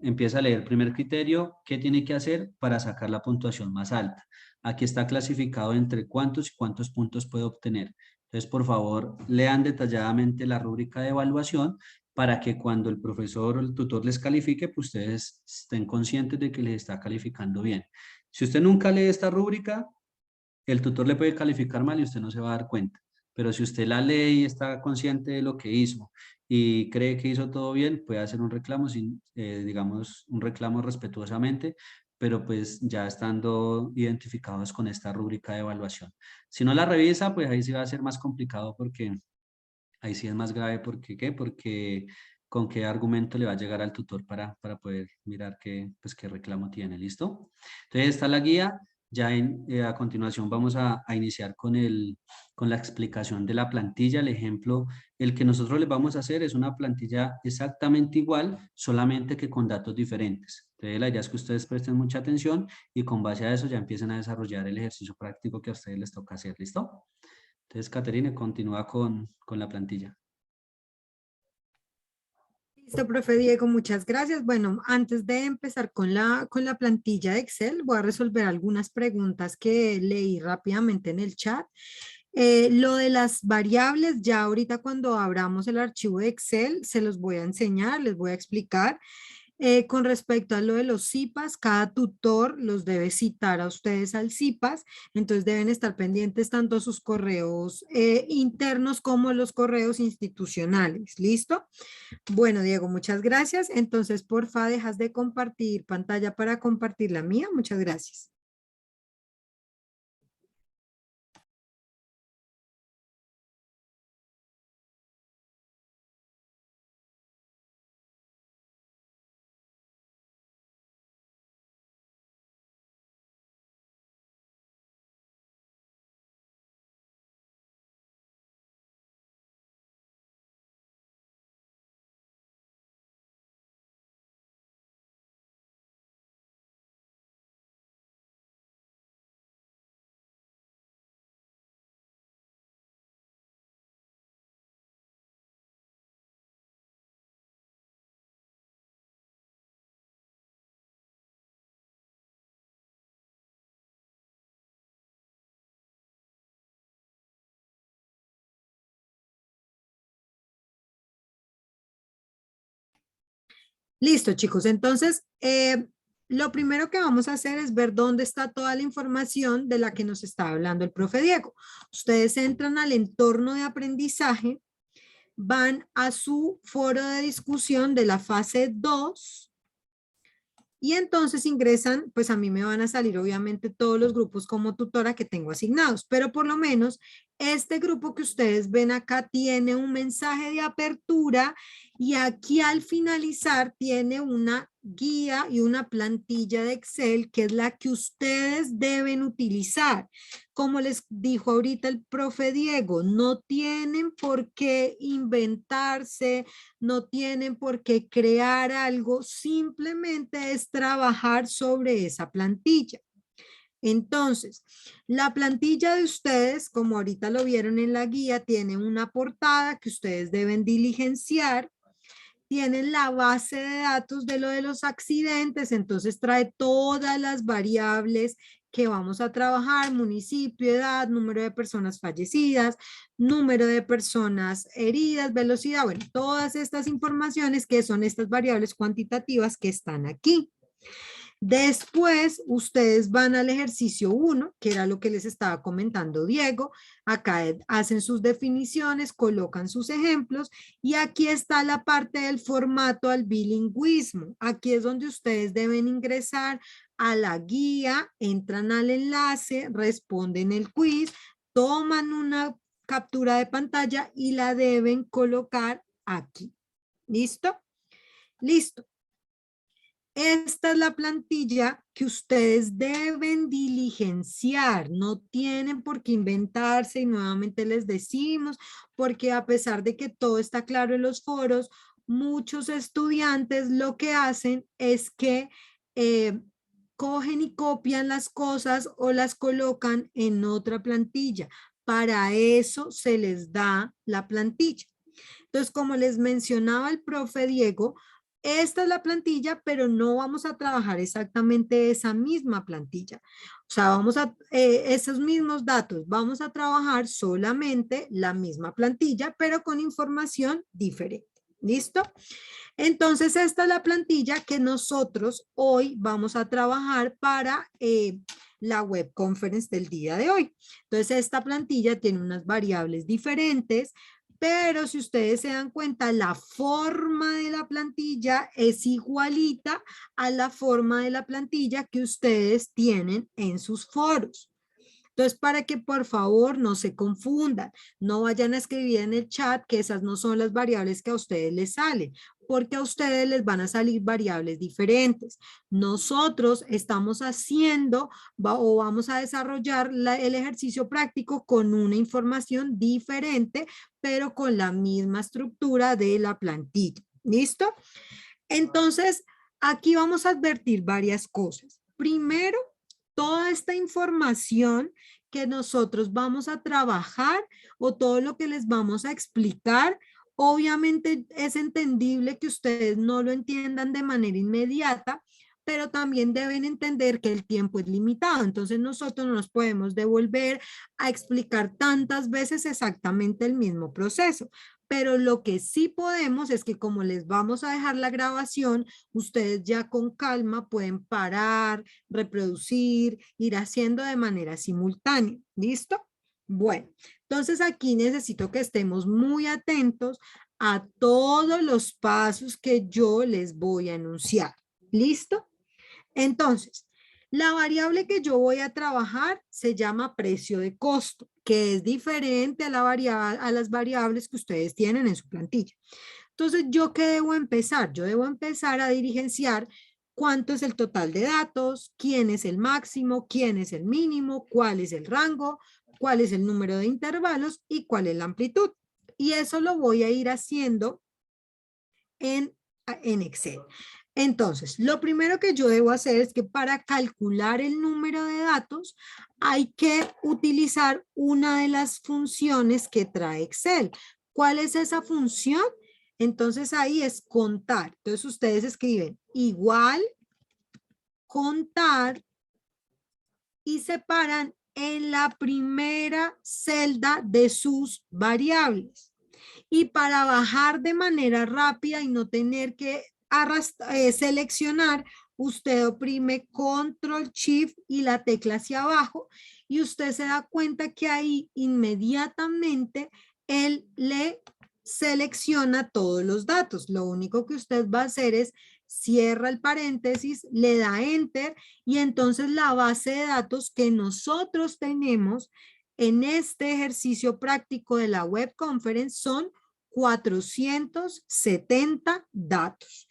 empieza a leer el primer criterio, qué tiene que hacer para sacar la puntuación más alta. Aquí está clasificado entre cuántos y cuántos puntos puede obtener. Entonces, por favor, lean detalladamente la rúbrica de evaluación para que cuando el profesor o el tutor les califique, pues ustedes estén conscientes de que les está calificando bien. Si usted nunca lee esta rúbrica, el tutor le puede calificar mal y usted no se va a dar cuenta. Pero si usted la lee y está consciente de lo que hizo y cree que hizo todo bien, puede hacer un reclamo, digamos, un reclamo respetuosamente, pero pues ya estando identificados con esta rúbrica de evaluación. Si no la revisa, pues ahí sí va a ser más complicado, porque ahí sí es más grave. ¿Por qué? Porque con qué argumento le va a llegar al tutor para poder mirar pues, qué reclamo tiene. ¿Listo? Entonces está la guía. Ya a continuación vamos a iniciar con la explicación de la plantilla. El ejemplo, el que nosotros les vamos a hacer es una plantilla exactamente igual, solamente que con datos diferentes. Entonces la idea es que ustedes presten mucha atención y con base a eso ya empiecen a desarrollar el ejercicio práctico que a ustedes les toca hacer. ¿Listo? Entonces, Caterine, continúa con la plantilla. Listo, profe Diego, muchas gracias. Bueno, antes de empezar con la plantilla de Excel, voy a resolver algunas preguntas que leí rápidamente en el chat. Lo de las variables, ya ahorita cuando abramos el archivo de Excel, se los voy a enseñar, les voy a explicar. Con respecto a lo de los CIPAS, cada tutor los debe citar a ustedes al CIPAS, entonces deben estar pendientes tanto sus correos internos como los correos institucionales. ¿Listo? Bueno, Diego, muchas gracias. Entonces, porfa, dejas de compartir pantalla para compartir la mía. Muchas gracias. Listo, chicos. Entonces, lo primero que vamos a hacer es ver dónde está toda la información de la que nos está hablando el profe Diego. Ustedes entran al entorno de aprendizaje, van a su foro de discusión de la fase 2 y entonces ingresan, pues a mí me van a salir obviamente todos los grupos como tutora que tengo asignados, pero por lo menos este grupo que ustedes ven acá tiene un mensaje de apertura y aquí al finalizar tiene una guía y una plantilla de Excel que es la que ustedes deben utilizar. Como les dijo ahorita el profe Diego, no tienen por qué inventarse, no tienen por qué crear algo, simplemente es trabajar sobre esa plantilla. Entonces, la plantilla de ustedes, como ahorita lo vieron en la guía, tiene una portada que ustedes deben diligenciar. Tienen la base de datos de lo de los accidentes, entonces trae todas las variables que vamos a trabajar: municipio, edad, número de personas fallecidas, número de personas heridas, velocidad, bueno, todas estas informaciones que son estas variables cuantitativas que están aquí. Después, ustedes van al ejercicio 1, que era lo que les estaba comentando Diego. Acá hacen sus definiciones, colocan sus ejemplos y aquí está la parte del formato al bilingüismo. Aquí es donde ustedes deben ingresar a la guía, entran al enlace, responden el quiz, toman una captura de pantalla y la deben colocar aquí. ¿Listo? Listo. Esta es la plantilla que ustedes deben diligenciar, no tienen por qué inventarse y nuevamente les decimos, porque a pesar de que todo está claro en los foros, muchos estudiantes lo que hacen es que cogen y copian las cosas o las colocan en otra plantilla. Para eso se les da la plantilla. Entonces, como les mencionaba el profe Diego, esta es la plantilla, pero no vamos a trabajar exactamente esa misma plantilla. O sea, vamos a, esos mismos datos, vamos a trabajar solamente la misma plantilla, pero con información diferente. ¿Listo? Entonces, esta es la plantilla que nosotros hoy vamos a trabajar para la web conference del día de hoy. Entonces, esta plantilla tiene unas variables diferentes, pero si ustedes se dan cuenta, la forma de la plantilla es igualita a la forma de la plantilla que ustedes tienen en sus foros. Entonces, para que por favor no se confundan, no vayan a escribir en el chat que esas no son las variables que a ustedes les salen, porque a ustedes les van a salir variables diferentes. Nosotros estamos haciendo o vamos a desarrollar el ejercicio práctico con una información diferente, pero con la misma estructura de la plantilla. ¿Listo? Entonces, aquí vamos a advertir varias cosas. Primero, toda esta información que nosotros vamos a trabajar o todo lo que les vamos a explicar, obviamente es entendible que ustedes no lo entiendan de manera inmediata, pero también deben entender que el tiempo es limitado. Entonces nosotros no nos podemos devolver a explicar tantas veces exactamente el mismo proceso. Pero lo que sí podemos es que como les vamos a dejar la grabación, ustedes ya con calma pueden parar, reproducir, ir haciendo de manera simultánea. ¿Listo? Bueno, entonces aquí necesito que estemos muy atentos a todos los pasos que yo les voy a enunciar. ¿Listo? Entonces, la variable que yo voy a trabajar se llama precio de costo, que es diferente a, a las variables que ustedes tienen en su plantilla. Entonces, ¿yo qué debo empezar? Yo debo empezar a diligenciar cuánto es el total de datos, quién es el máximo, quién es el mínimo, cuál es el rango, cuál es el número de intervalos y cuál es la amplitud. Y eso lo voy a ir haciendo en Excel. Entonces, lo primero que yo debo hacer es que para calcular el número de datos hay que utilizar una de las funciones que trae Excel. ¿Cuál es esa función? Entonces ahí es contar. Entonces ustedes escriben igual contar y separan en la primera celda de sus variables. Y para bajar de manera rápida y no tener que seleccionar, usted oprime Control Shift y la tecla hacia abajo y usted se da cuenta que ahí inmediatamente él le selecciona todos los datos. Lo único que usted va a hacer es cierra el paréntesis, le da Enter y entonces la base de datos que nosotros tenemos en este ejercicio práctico de la web conference son 470 datos.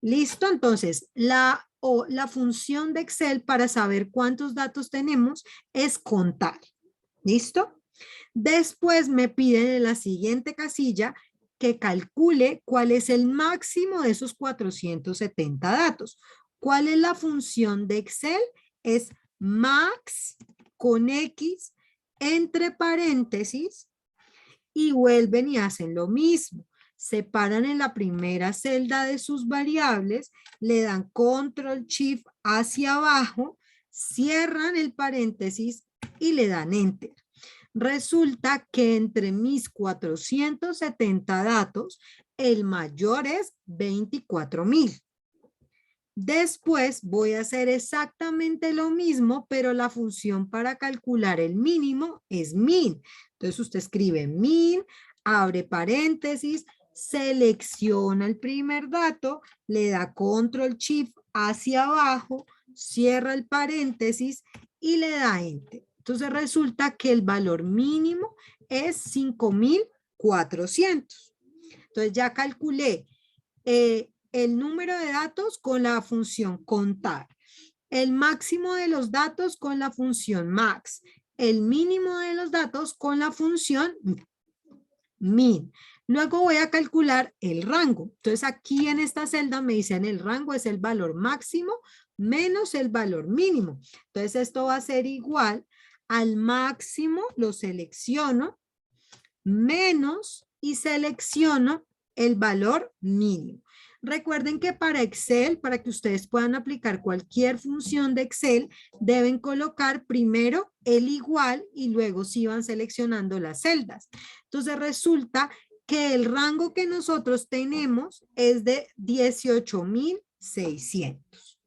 ¿Listo? Entonces, la función de Excel para saber cuántos datos tenemos es contar. ¿Listo? Después me piden en la siguiente casilla que calcule cuál es el máximo de esos 470 datos. ¿Cuál es la función de Excel? Es max con X entre paréntesis y vuelven y hacen lo mismo. Separan en la primera celda de sus variables, le dan Control Shift hacia abajo, cierran el paréntesis y le dan Enter. Resulta que entre mis 470 datos, el mayor es 24,000. Después voy a hacer exactamente lo mismo, pero la función para calcular el mínimo es min. Entonces usted escribe min, abre paréntesis, selecciona el primer dato, le da control shift hacia abajo, cierra el paréntesis y le da enter. Entonces resulta que el valor mínimo es 5,400. Entonces ya calculé el número de datos con la función contar, el máximo de los datos con la función max, el mínimo de los datos con la función min. Luego voy a calcular el rango. Entonces aquí en esta celda me dicen el rango es el valor máximo menos el valor mínimo. Entonces esto va a ser igual al máximo, lo selecciono, menos y selecciono el valor mínimo. Recuerden que para Excel, para que ustedes puedan aplicar cualquier función de Excel, deben colocar primero el igual y luego sí van seleccionando las celdas. Entonces resulta que el rango que nosotros tenemos es de 18,600.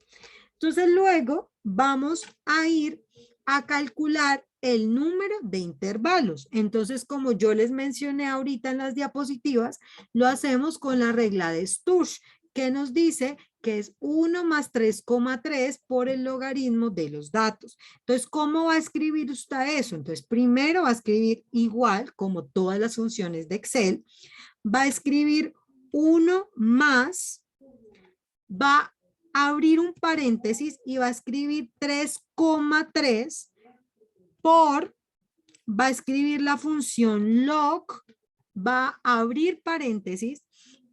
Entonces luego vamos a ir a calcular el número de intervalos. Entonces, como yo les mencioné ahorita en las diapositivas, lo hacemos con la regla de Sturge, que nos dice que es 1 más 3,3 por el logaritmo de los datos. Entonces, ¿cómo va a escribir usted eso? Entonces, primero va a escribir igual, como todas las funciones de Excel, va a escribir 1 más, va a abrir un paréntesis y va a escribir 3,3 por, va a escribir la función log, va a abrir paréntesis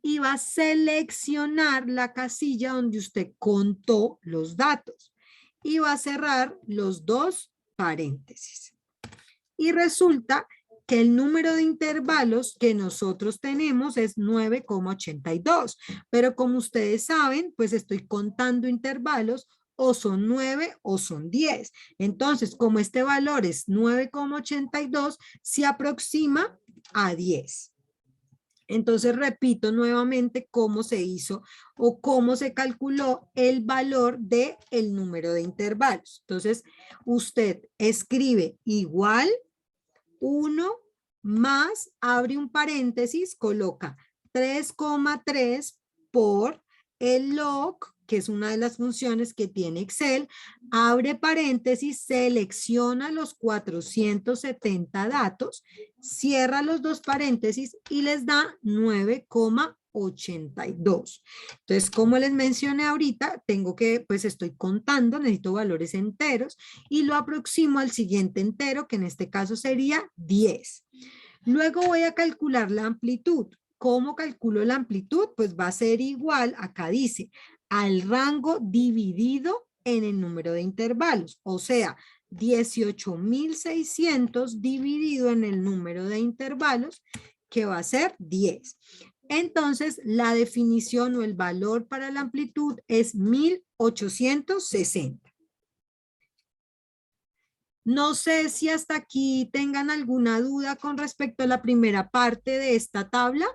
y va a seleccionar la casilla donde usted contó los datos y va a cerrar los dos paréntesis. Y resulta que el número de intervalos que nosotros tenemos es 9,82, pero como ustedes saben, pues estoy contando intervalos, o son 9 o son 10. Entonces, como este valor es 9,82, se aproxima a 10. Entonces, repito nuevamente cómo se hizo o cómo se calculó el valor del número de intervalos. Entonces, usted escribe igual 1 más, abre un paréntesis, coloca 3,3 por el log, que es una de las funciones que tiene Excel, abre paréntesis, selecciona los 470 datos, cierra los dos paréntesis y les da 9,82. Entonces, como les mencioné ahorita, tengo que, pues estoy contando, necesito valores enteros y lo aproximo al siguiente entero, que en este caso sería 10. Luego voy a calcular la amplitud. ¿Cómo calculo la amplitud? Pues va a ser igual, acá dice, al rango dividido en el número de intervalos, o sea, 18,600 dividido en el número de intervalos, que va a ser 10. Entonces, la definición o el valor para la amplitud es 1860. No sé si hasta aquí tengan alguna duda con respecto a la primera parte de esta tabla.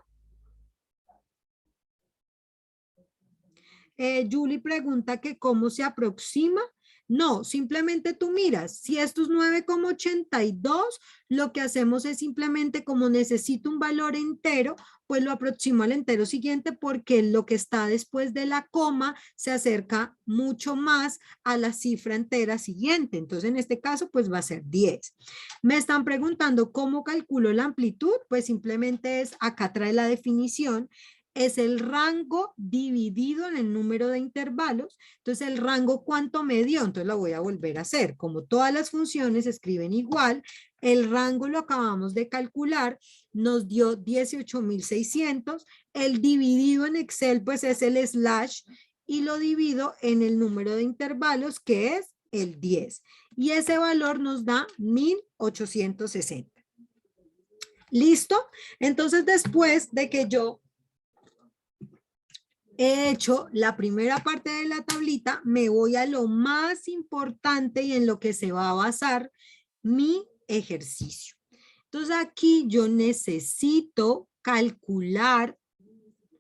Julie pregunta que cómo se aproxima. No, simplemente tú miras, si esto es 9,82, lo que hacemos es simplemente como necesito un valor entero, pues lo aproximo al entero siguiente porque lo que está después de la coma se acerca mucho más a la cifra entera siguiente. Entonces, en este caso, pues va a ser 10. Me están preguntando cómo calculo la amplitud, pues simplemente es, acá trae la definición, es el rango dividido en el número de intervalos. Entonces, el rango, ¿cuánto me dio? Entonces, lo voy a volver a hacer. Como todas las funciones escriben igual, el rango lo acabamos de calcular, nos dio 18,600. El dividido en Excel, pues es el slash y lo divido en el número de intervalos, que es el 10. Y ese valor nos da 1860. ¿Listo? Entonces, después de que yo he hecho la primera parte de la tablita, me voy a lo más importante y en lo que se va a basar mi ejercicio. Entonces aquí yo necesito calcular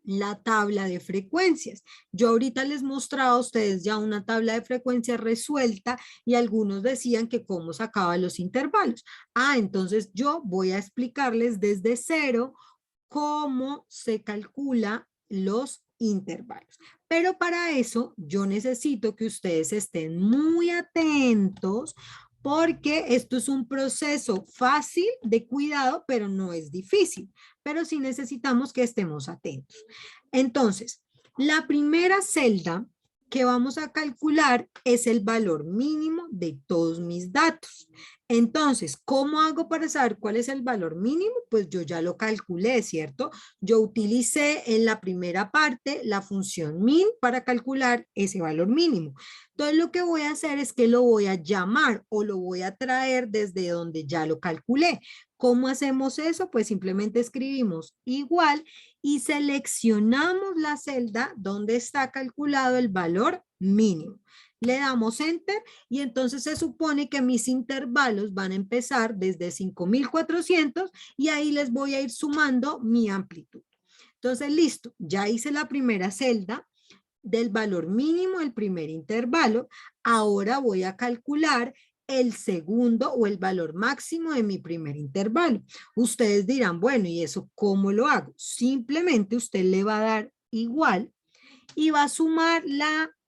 la tabla de frecuencias. Yo ahorita les mostraba a ustedes ya una tabla de frecuencias resuelta y algunos decían que cómo sacaba los intervalos. Entonces yo voy a explicarles desde cero cómo se calcula los intervalos. Pero para eso yo necesito que ustedes estén muy atentos porque esto es un proceso fácil de cuidado, pero no es difícil. Pero sí necesitamos que estemos atentos. Entonces, la primera celda que vamos a calcular es el valor mínimo de todos mis datos. Entonces, ¿cómo hago para saber cuál es el valor mínimo? Pues yo ya lo calculé, ¿cierto? Yo utilicé en la primera parte la función min para calcular ese valor mínimo. Entonces, lo que voy a hacer es que lo voy a llamar o lo voy a traer desde donde ya lo calculé. ¿Cómo hacemos eso? Pues simplemente escribimos igual y seleccionamos la celda donde está calculado el valor mínimo. Le damos enter y entonces se supone que mis intervalos van a empezar desde 5400 y ahí les voy a ir sumando mi amplitud. Entonces, listo, ya hice la primera celda del valor mínimo del primer intervalo. Ahora voy a calcular el segundo o el valor máximo de mi primer intervalo. Ustedes dirán, bueno, ¿y eso cómo lo hago? Simplemente usted le va a dar igual y va a sumar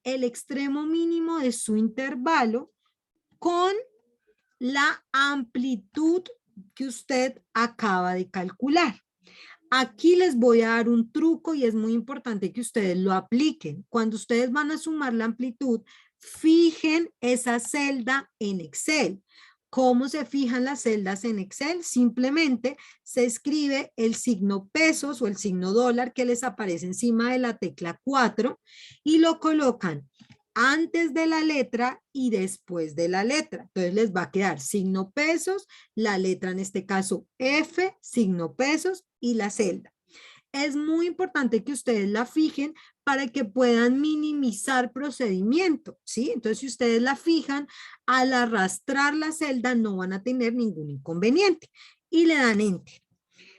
el extremo mínimo de su intervalo con la amplitud que usted acaba de calcular. Aquí les voy a dar un truco y es muy importante que ustedes lo apliquen. Cuando ustedes van a sumar la amplitud, fijen esa celda en Excel. ¿Cómo se fijan las celdas en Excel? Simplemente se escribe el signo pesos o el signo dólar que les aparece encima de la tecla 4 y lo colocan antes de la letra y después de la letra. Entonces les va a quedar signo pesos, la letra en este caso F, signo pesos y la celda. Es muy importante que ustedes la fijen para que puedan minimizar procedimiento, ¿sí? Entonces, si ustedes la fijan, al arrastrar la celda no van a tener ningún inconveniente y le dan enter.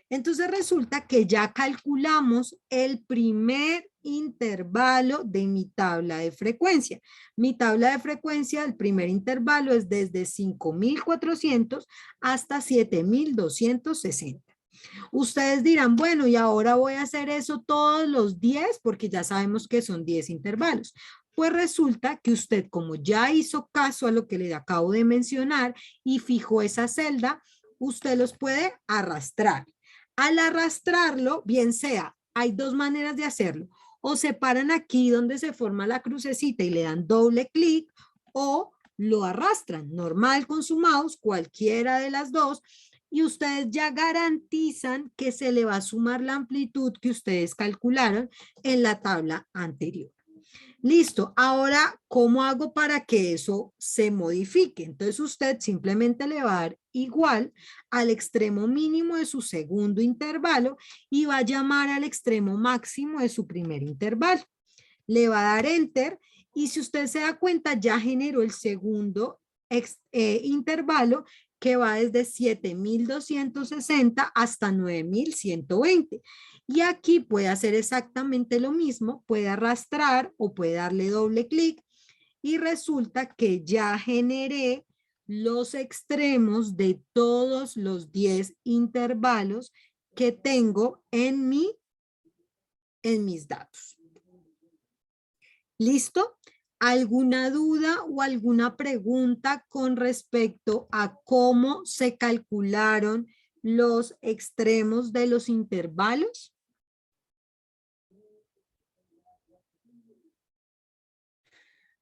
Entonces, resulta que ya calculamos el primer intervalo de mi tabla de frecuencia. Mi tabla de frecuencia, el primer intervalo es desde 5400 hasta 7260. Ustedes dirán, bueno, y ahora voy a hacer eso todos los 10 porque ya sabemos que son 10 intervalos. Pues resulta que usted, como ya hizo caso a lo que le acabo de mencionar y fijó esa celda, usted los puede arrastrar. Al arrastrarlo, bien sea, hay dos maneras de hacerlo. O se paran aquí donde se forma la crucecita y le dan doble clic o lo arrastran normal con su mouse, cualquiera de las dos, y ustedes ya garantizan que se le va a sumar la amplitud que ustedes calcularon en la tabla anterior. Listo, ahora, ¿cómo hago para que eso se modifique? Entonces usted simplemente le va a dar igual al extremo mínimo de su segundo intervalo y va a llamar al extremo máximo de su primer intervalo. Le va a dar enter y si usted se da cuenta ya generó el segundo intervalo que va desde 7260 hasta 9120. Y aquí puede hacer exactamente lo mismo, puede arrastrar o puede darle doble clic y resulta que ya generé los extremos de todos los 10 intervalos que tengo en mis datos. ¿Listo? ¿Alguna duda o alguna pregunta con respecto a cómo se calcularon los extremos de los intervalos?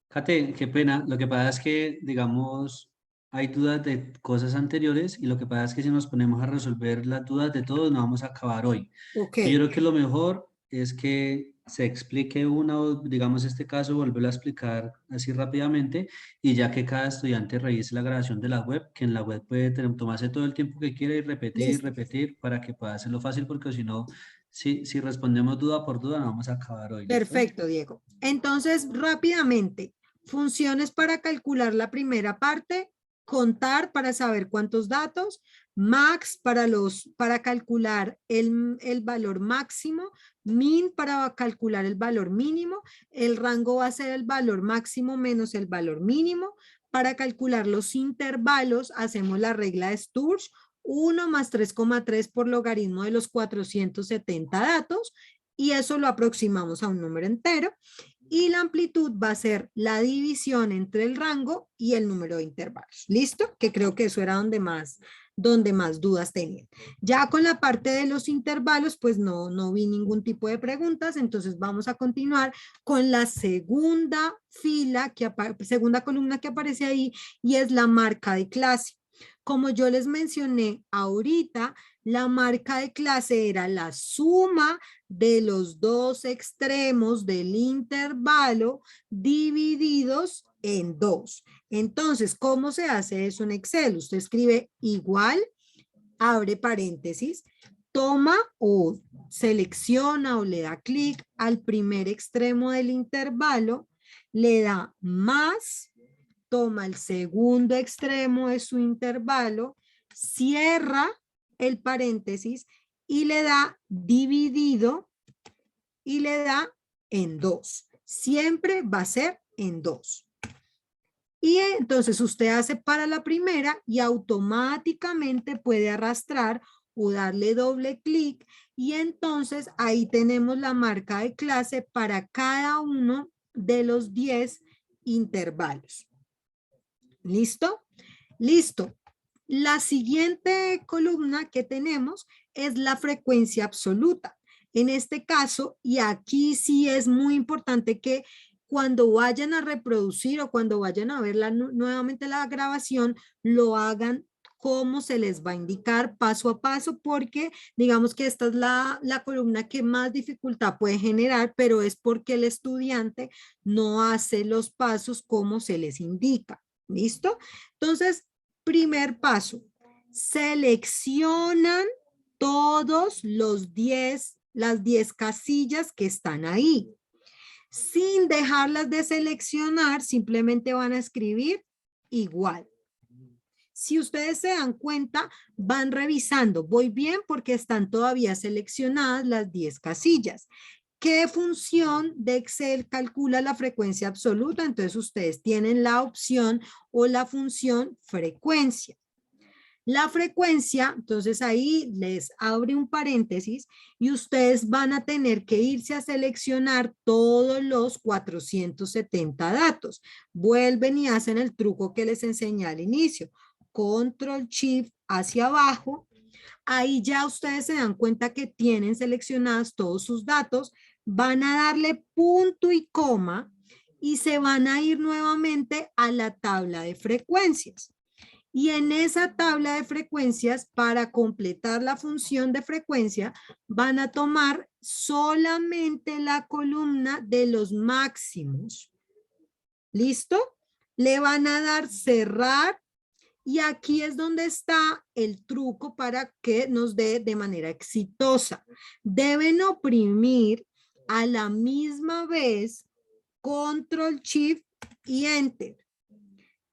Kate, qué pena. Lo que pasa es que, digamos, hay dudas de cosas anteriores y lo que pasa es que si nos ponemos a resolver las dudas de todos, no vamos a acabar hoy. Ok. Yo creo que lo mejor es que se explique una, o digamos, este caso, volverlo a explicar así rápidamente y ya que cada estudiante revise la grabación de la web, que en la web puede tomarse todo el tiempo que quiera y Listo. repetir para que pueda hacerlo fácil, porque si no, si respondemos duda por duda, no vamos a acabar hoy. ¿Listo? Perfecto, Diego. Entonces, rápidamente, funciones para calcular la primera parte, contar para saber cuántos datos, max para calcular el valor máximo, min para calcular el valor mínimo, el rango va a ser el valor máximo menos el valor mínimo. Para calcular los intervalos hacemos la regla de Sturge, 1 más 3,3 por logaritmo de los 470 datos, y eso lo aproximamos a un número entero. Y la amplitud va a ser la división entre el rango y el número de intervalos. ¿Listo? Que creo que eso era donde más dudas tenían. Ya con la parte de los intervalos, pues no vi ningún tipo de preguntas, entonces vamos a continuar con la segunda segunda columna que aparece ahí, y es la marca de clase. Como yo les mencioné ahorita, la marca de clase era la suma de los dos extremos del intervalo divididos en 2. Entonces, ¿cómo se hace eso en Excel? Usted escribe igual, abre paréntesis, toma o selecciona o le da clic al primer extremo del intervalo, le da más, toma el segundo extremo de su intervalo, cierra el paréntesis y le da dividido y le da en 2. Siempre va a ser en 2. Y entonces usted hace para la primera y automáticamente puede arrastrar o darle doble clic, y entonces ahí tenemos la marca de clase para cada uno de los 10 intervalos. ¿Listo? Listo. La siguiente columna que tenemos es la frecuencia absoluta. En este caso, y aquí sí es muy importante que cuando vayan a reproducir o cuando vayan a ver nuevamente la grabación, lo hagan como se les va a indicar paso a paso, porque digamos que esta es la columna que más dificultad puede generar, pero es porque el estudiante no hace los pasos como se les indica. ¿Listo? Entonces, primer paso, seleccionan todos las 10 casillas que están ahí. Sin dejarlas de seleccionar, simplemente van a escribir igual. Si ustedes se dan cuenta, van revisando. Voy bien porque están todavía seleccionadas las 10 casillas. ¿Qué función de Excel calcula la frecuencia absoluta? Entonces ustedes tienen la opción o la función frecuencia. La frecuencia, entonces ahí les abre un paréntesis y ustedes van a tener que irse a seleccionar todos los 470 datos. Vuelven y hacen el truco que les enseñé al inicio. Control Shift hacia abajo. Ahí ya ustedes se dan cuenta que tienen seleccionados todos sus datos. Van a darle punto y coma y se van a ir nuevamente a la tabla de frecuencias. Y en esa tabla de frecuencias, para completar la función de frecuencia, van a tomar solamente la columna de los máximos. ¿Listo? Le van a dar cerrar, y aquí es donde está el truco para que nos dé de manera exitosa. Deben oprimir a la misma vez Control Shift y Enter,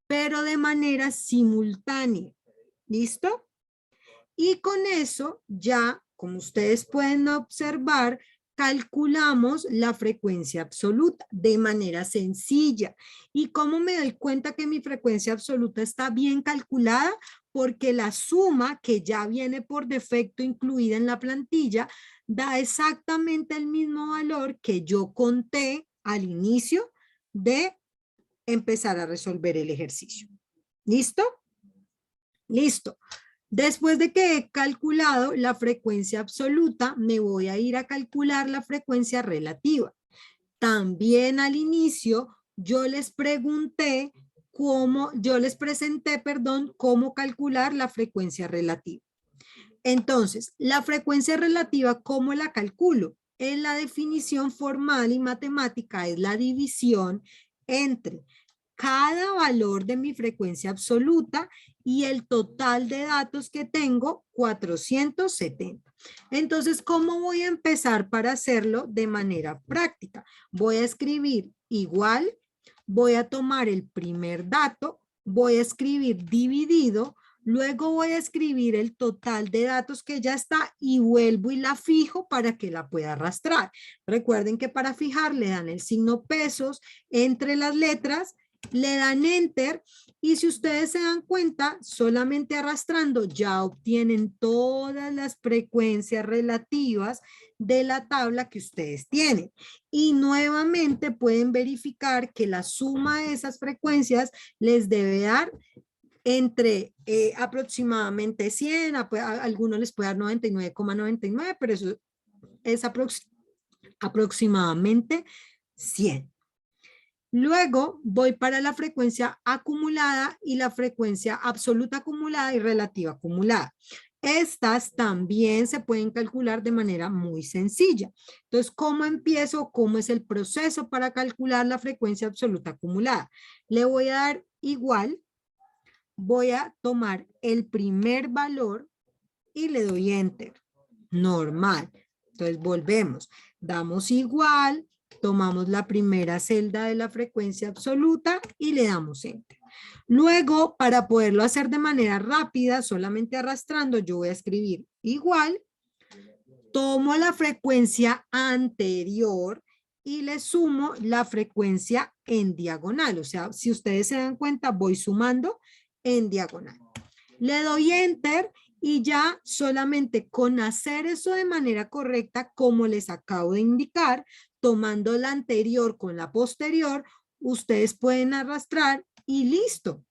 pero de manera simultánea. ¿Listo? Y con eso ya, como ustedes pueden observar, calculamos la frecuencia absoluta de manera sencilla. ¿Y cómo me doy cuenta que mi frecuencia absoluta está bien calculada? Porque la suma, que ya viene por defecto incluida en la plantilla, da exactamente el mismo valor que yo conté al inicio de empezar a resolver el ejercicio. ¿Listo? Listo. Después de que he calculado la frecuencia absoluta, me voy a ir a calcular la frecuencia relativa. También al inicio yo les presenté, cómo calcular la frecuencia relativa. Entonces, la frecuencia relativa, ¿cómo la calculo? En la definición formal y matemática es la división entre cada valor de mi frecuencia absoluta y el total de datos que tengo, 470. Entonces, ¿cómo voy a empezar para hacerlo de manera práctica? Voy a escribir igual, voy a tomar el primer dato, voy a escribir dividido, luego voy a escribir el total de datos que ya está y vuelvo y la fijo para que la pueda arrastrar. Recuerden que para fijar le dan el signo pesos entre las letras, le dan enter y si ustedes se dan cuenta, solamente arrastrando ya obtienen todas las frecuencias relativas de la tabla que ustedes tienen. Y nuevamente pueden verificar que la suma de esas frecuencias les debe dar entre aproximadamente 100, a algunos les puede dar 99,99, pero eso es aproximadamente 100. Luego voy para la frecuencia acumulada y la frecuencia absoluta acumulada y relativa acumulada. Estas también se pueden calcular de manera muy sencilla. Entonces, ¿cómo empiezo? ¿Cómo es el proceso para calcular la frecuencia absoluta acumulada? Le voy a dar igual, voy a tomar el primer valor y le doy enter. Normal. Entonces volvemos, damos igual, tomamos la primera celda de la frecuencia absoluta y le damos enter. Luego, para poderlo hacer de manera rápida, solamente arrastrando, yo voy a escribir igual, tomo la frecuencia anterior y le sumo la frecuencia en diagonal. O sea, si ustedes se dan cuenta, voy sumando en diagonal. Le doy enter y ya solamente con hacer eso de manera correcta, como les acabo de indicar, tomando la anterior con la posterior, ustedes pueden arrastrar y listo.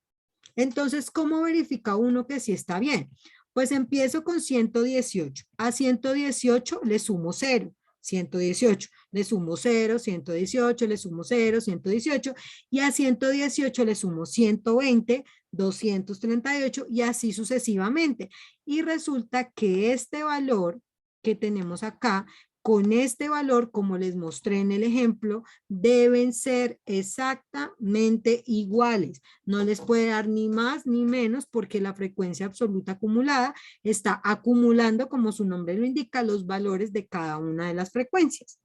Entonces, ¿cómo verifica uno que sí está bien? Pues empiezo con 118. A 118 le sumo 0. 118, le sumo 0, 118, le sumo 0, 118 y a 118 le sumo 120, 238 y así sucesivamente. Y resulta que este valor que tenemos acá, con este valor, como les mostré en el ejemplo, deben ser exactamente iguales. No les puede dar ni más ni menos porque la frecuencia absoluta acumulada está acumulando, como su nombre lo indica, los valores de cada una de las frecuencias.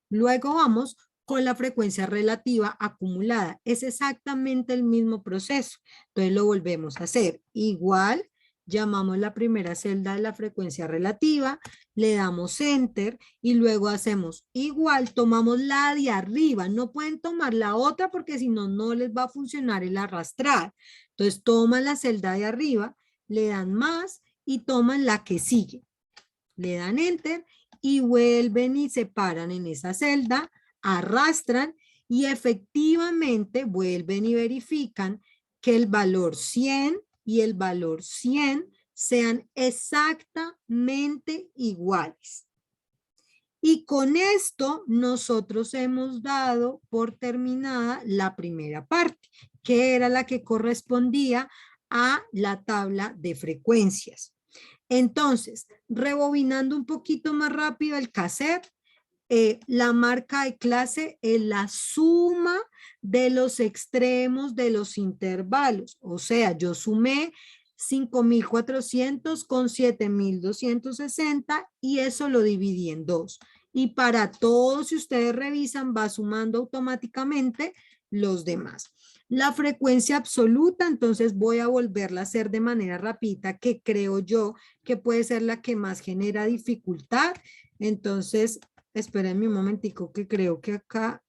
Luego vamos con la frecuencia relativa acumulada. Es exactamente el mismo proceso. Entonces lo volvemos a hacer. Igual, llamamos la primera celda de la frecuencia relativa, le damos enter y luego hacemos igual, tomamos la de arriba. No pueden tomar la otra porque si no, no les va a funcionar el arrastrar. Entonces toman la celda de arriba, le dan más y toman la que sigue. Le dan enter y vuelven y se paran en esa celda, arrastran y efectivamente vuelven y verifican que el valor 100 y el valor 100 sean exactamente iguales. Y con esto nosotros hemos dado por terminada la primera parte, que era la que correspondía a la tabla de frecuencias. Entonces, rebobinando un poquito más rápido el cassette, la marca de clase es la suma de los extremos de los intervalos. O sea, yo sumé 5.400 con 7.260 y eso lo dividí en 2. Y para todos, si ustedes revisan, va sumando automáticamente los demás. La frecuencia absoluta, entonces voy a volverla a hacer de manera rápida, que creo yo que puede ser la que más genera dificultad. Entonces, espérenme un momentico que creo que acá,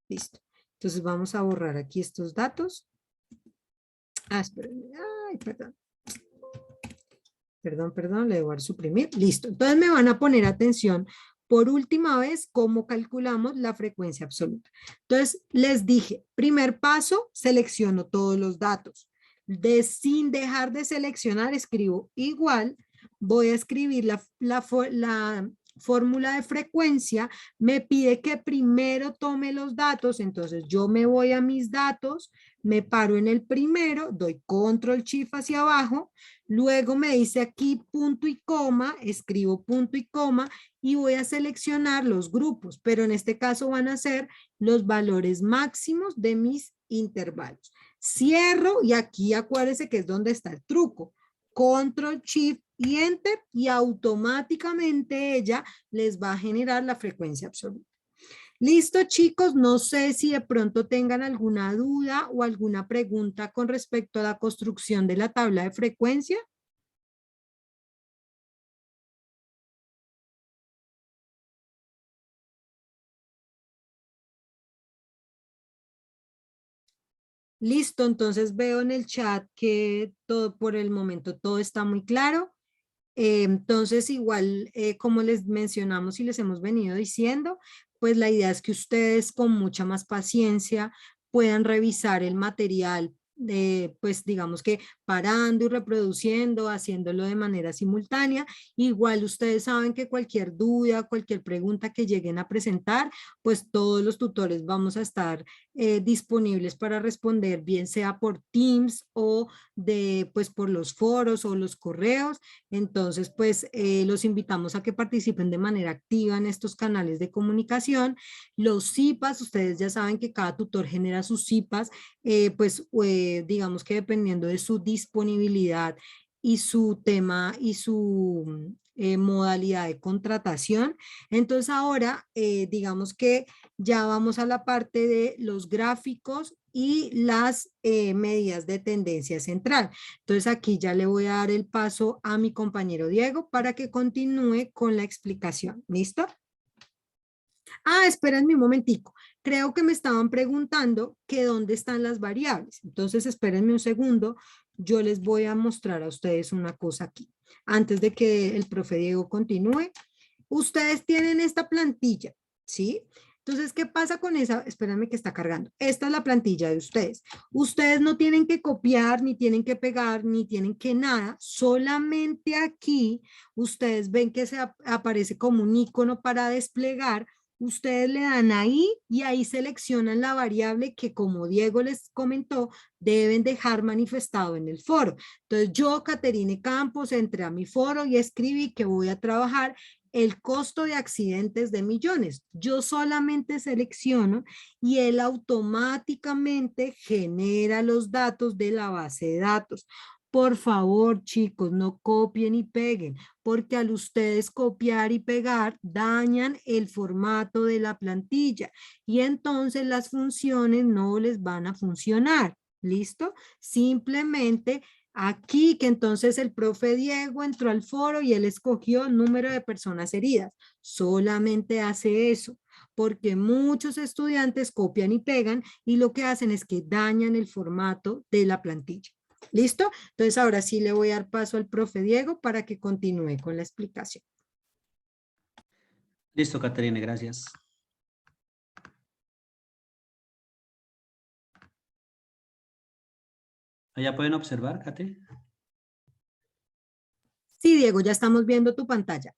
listo. Entonces vamos a borrar aquí estos datos. Espérenme, ay, perdón. Perdón, le debo dar suprimir. Listo. Entonces me van a poner atención por última vez cómo calculamos la frecuencia absoluta. Entonces les dije, primer paso, selecciono todos los datos. Sin dejar de seleccionar, escribo igual. Voy a escribir la fórmula de frecuencia. Me pide que primero tome los datos. Entonces yo me voy a mis datos, me paro en el primero, doy control shift hacia abajo. Luego me dice aquí punto y coma, escribo punto y coma y voy a seleccionar los grupos, pero en este caso van a ser los valores máximos de mis intervalos. Cierro y aquí acuérdense que es donde está el truco. Control Shift y Enter y automáticamente ella les va a generar la frecuencia absoluta. Listo, chicos, no sé si de pronto tengan alguna duda o alguna pregunta con respecto a la construcción de la tabla de frecuencia. Listo, entonces veo en el chat que todo por el momento todo está muy claro. Entonces, igual, como les mencionamos y les hemos venido diciendo, pues la idea es que ustedes con mucha más paciencia puedan revisar el material, pues digamos que parando y reproduciendo, haciéndolo de manera simultánea. Igual ustedes saben que cualquier duda, cualquier pregunta que lleguen a presentar, pues todos los tutores vamos a estar disponibles para responder, bien sea por Teams o pues por los foros o los correos. Entonces, pues los invitamos a que participen de manera activa en estos canales de comunicación. Los CIPAS, ustedes ya saben que cada tutor genera sus CIPAS, digamos que dependiendo de su disponibilidad y su tema y su modalidad de contratación. Entonces ahora, digamos que ya vamos a la parte de los gráficos y las medidas de tendencia central. Entonces aquí ya le voy a dar el paso a mi compañero Diego para que continúe con la explicación. ¿Listo? Ah, espérenme un momentico. Creo que me estaban preguntando que dónde están las variables. Entonces espérenme un segundo. Yo les voy a mostrar a ustedes una cosa aquí. Antes de que el profe Diego continúe, ustedes tienen esta plantilla, ¿sí? Entonces, ¿qué pasa con esa? Espérenme que está cargando. Esta es la plantilla de ustedes. Ustedes no tienen que copiar, ni tienen que pegar, ni tienen que nada. Solamente aquí ustedes ven que aparece como un icono para desplegar. Ustedes le dan ahí y ahí seleccionan la variable que, como Diego les comentó, deben dejar manifestado en el foro. Entonces yo, Caterine Campos, entré a mi foro y escribí que voy a trabajar el costo de accidentes de millones. Yo solamente selecciono y él automáticamente genera los datos de la base de datos. Por favor, chicos, no copien y peguen, porque al ustedes copiar y pegar, dañan el formato de la plantilla y entonces las funciones no les van a funcionar. ¿Listo? Simplemente aquí que entonces el profe Diego entró al foro y él escogió número de personas heridas. Solamente hace eso, porque muchos estudiantes copian y pegan y lo que hacen es que dañan el formato de la plantilla. ¿Listo? Entonces ahora sí le voy a dar paso al profe Diego para que continúe con la explicación. Listo, Caterine, gracias. ¿Allá pueden observar, Cate? Sí, Diego, ya estamos viendo tu pantalla.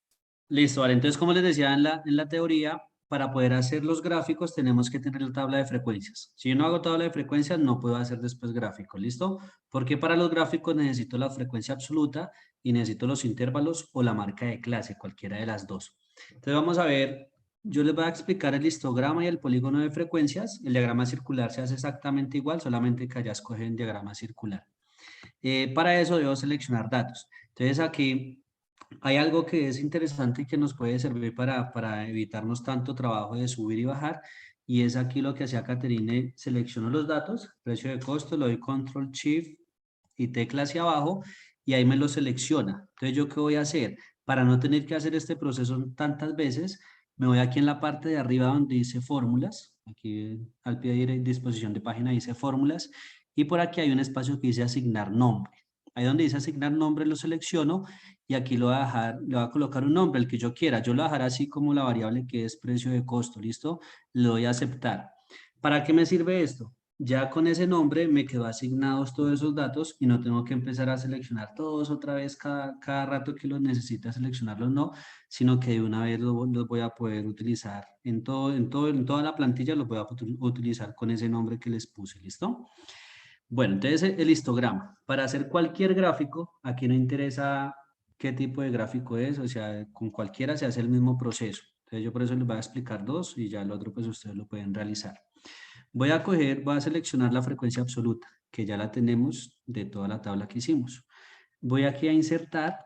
Listo, vale. Entonces, como les decía en la teoría, para poder hacer los gráficos tenemos que tener la tabla de frecuencias. Si yo no hago tabla de frecuencias, no puedo hacer después gráficos, ¿listo? Porque para los gráficos necesito la frecuencia absoluta y necesito los intervalos o la marca de clase, cualquiera de las dos. Entonces, vamos a ver, yo les voy a explicar el histograma y el polígono de frecuencias. El diagrama circular se hace exactamente igual, solamente que allá escogen diagrama circular. Para eso debo seleccionar datos. Entonces, aquí hay algo que es interesante y que nos puede servir para evitarnos tanto trabajo de subir y bajar, y es aquí lo que hacía Caterine: selecciono los datos, precio de costo, le doy control shift y tecla hacia abajo y ahí me lo selecciona. Entonces, ¿yo qué voy a hacer? Para no tener que hacer este proceso tantas veces, me voy aquí en la parte de arriba donde dice fórmulas, aquí al pie de disposición de página dice fórmulas, y por aquí hay un espacio que dice asignar nombre. Ahí donde dice asignar nombre lo selecciono y aquí lo voy a dejar, le voy a colocar un nombre, el que yo quiera. Yo lo voy a dejar así como la variable que es precio de costo, ¿listo? Le doy a aceptar. ¿Para qué me sirve esto? Ya con ese nombre me quedó asignados todos esos datos y no tengo que empezar a seleccionar todos otra vez cada rato que los necesita seleccionarlos, no, sino que de una vez los voy a poder utilizar en toda la plantilla, los voy a utilizar con ese nombre que les puse, ¿listo? Bueno, entonces el histograma. Para hacer cualquier gráfico, aquí no interesa qué tipo de gráfico es, o sea, con cualquiera se hace el mismo proceso. Entonces yo por eso les voy a explicar dos y ya el otro pues ustedes lo pueden realizar. Voy a seleccionar la frecuencia absoluta, que ya la tenemos de toda la tabla que hicimos. Voy aquí a insertar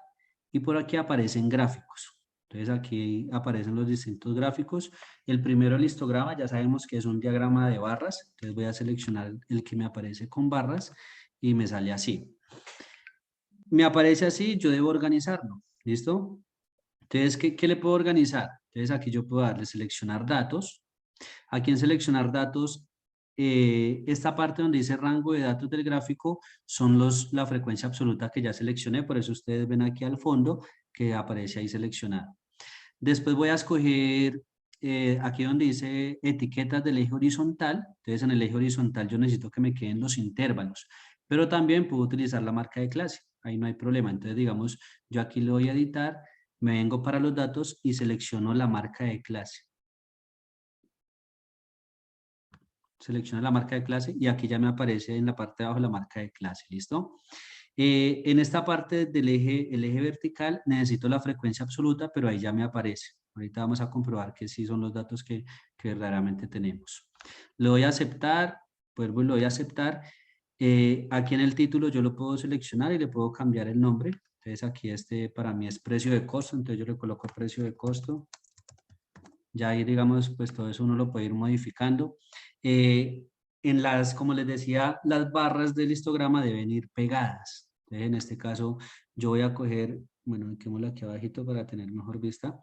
y por aquí aparecen gráficos. Entonces aquí aparecen los distintos gráficos. El primero, el histograma, ya sabemos que es un diagrama de barras. Entonces voy a seleccionar el que me aparece con barras y me sale así. Me aparece así, yo debo organizarlo. ¿Listo? Entonces, ¿qué le puedo organizar? Entonces aquí yo puedo darle seleccionar datos. Aquí en seleccionar datos, esta parte donde dice rango de datos del gráfico son la frecuencia absoluta que ya seleccioné, por eso ustedes ven aquí al fondo que aparece ahí seleccionado. Después voy a escoger aquí donde dice etiquetas del eje horizontal. Entonces en el eje horizontal yo necesito que me queden los intervalos, pero también puedo utilizar la marca de clase, ahí no hay problema. Entonces digamos, yo aquí le voy a editar, me vengo para los datos y selecciono la marca de clase. Selecciono la marca de clase y aquí ya me aparece en la parte de abajo la marca de clase, ¿listo? En esta parte del eje, el eje vertical, necesito la frecuencia absoluta, pero ahí ya me aparece. Ahorita vamos a comprobar que sí son los datos que verdaderamente tenemos. Le voy a aceptar, vuelvo y lo voy a aceptar. Aquí en el título yo lo puedo seleccionar y le puedo cambiar el nombre. Entonces aquí para mí es precio de costo, entonces yo le coloco precio de costo. Ya ahí, digamos, pues todo eso uno lo puede ir modificando. Como les decía, las barras del histograma deben ir pegadas. Entonces, en este caso, yo voy a coger, bueno, metémoslo aquí abajito para tener mejor vista.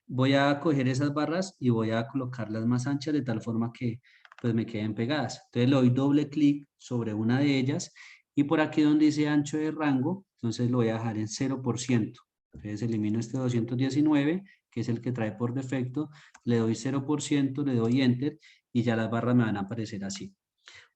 Voy a coger esas barras y voy a colocarlas más anchas de tal forma que pues me queden pegadas. Entonces le doy doble clic sobre una de ellas y por aquí donde dice ancho de rango, entonces lo voy a dejar en 0%. Entonces elimino este 219, que es el que trae por defecto, le doy 0%, le doy Enter y ya las barras me van a aparecer así.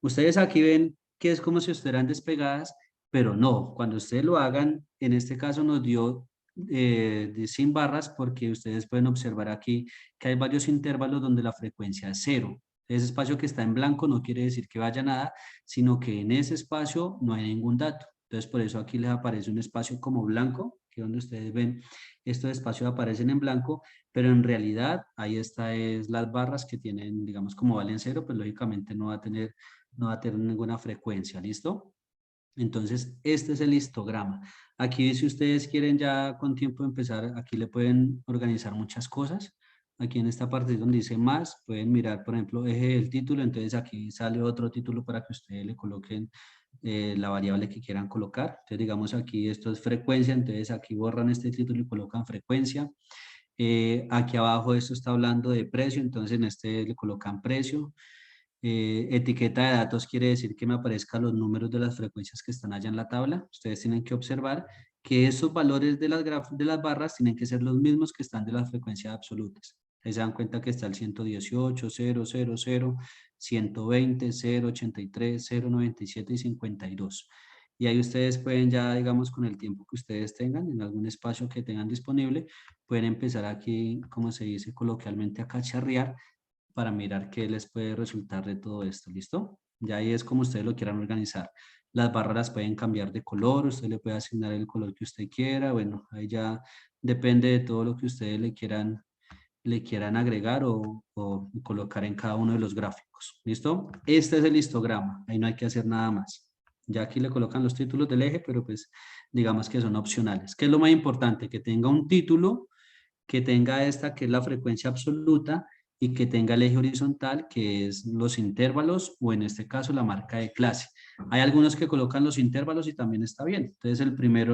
Ustedes aquí ven que es como si estuvieran despegadas, pero no, cuando ustedes lo hagan, en este caso nos dio sin barras porque ustedes pueden observar aquí que hay varios intervalos donde la frecuencia es 0. Ese espacio que está en blanco no quiere decir que vaya nada, sino que en ese espacio no hay ningún dato. Entonces por eso aquí les aparece un espacio como blanco, que donde ustedes ven estos espacios aparecen en blanco, pero en realidad ahí está es las barras que tienen, digamos, como valen 0, pues lógicamente no va a tener ninguna frecuencia, ¿listo? Entonces, este es el histograma. Aquí, si ustedes quieren ya con tiempo empezar, aquí le pueden organizar muchas cosas. Aquí en esta parte donde dice más, pueden mirar, por ejemplo, eje del título. Entonces, aquí sale otro título para que ustedes le coloquen la variable que quieran colocar. Entonces, digamos aquí esto es frecuencia. Entonces, aquí borran este título y colocan frecuencia. Aquí abajo esto está hablando de precio. Entonces, en este le colocan precio. Etiqueta de datos quiere decir que me aparezcan los números de las frecuencias que están allá en la tabla. Ustedes tienen que observar que esos valores de las barras tienen que ser los mismos que están de las frecuencias absolutas. Ahí se dan cuenta que está el 118, 0, 0, 0, 120, 0, 83, 0, 97 y 52. Y ahí ustedes pueden ya, digamos, con el tiempo que ustedes tengan, en algún espacio que tengan disponible, pueden empezar aquí, como se dice coloquialmente, a cacharrear para mirar qué les puede resultar de todo esto, ¿listo? Ya ahí es como ustedes lo quieran organizar. Las barras pueden cambiar de color, usted le puede asignar el color que usted quiera, bueno, ahí ya depende de todo lo que ustedes le quieran agregar o colocar en cada uno de los gráficos, ¿listo? Este es el histograma, ahí no hay que hacer nada más. Ya aquí le colocan los títulos del eje, pero pues digamos que son opcionales. ¿Qué es lo más importante? Que tenga un título, que tenga esta que es la frecuencia absoluta y que tenga el eje horizontal que es los intervalos o en este caso la marca de clase. Hay algunos que colocan los intervalos y también está bien. Entonces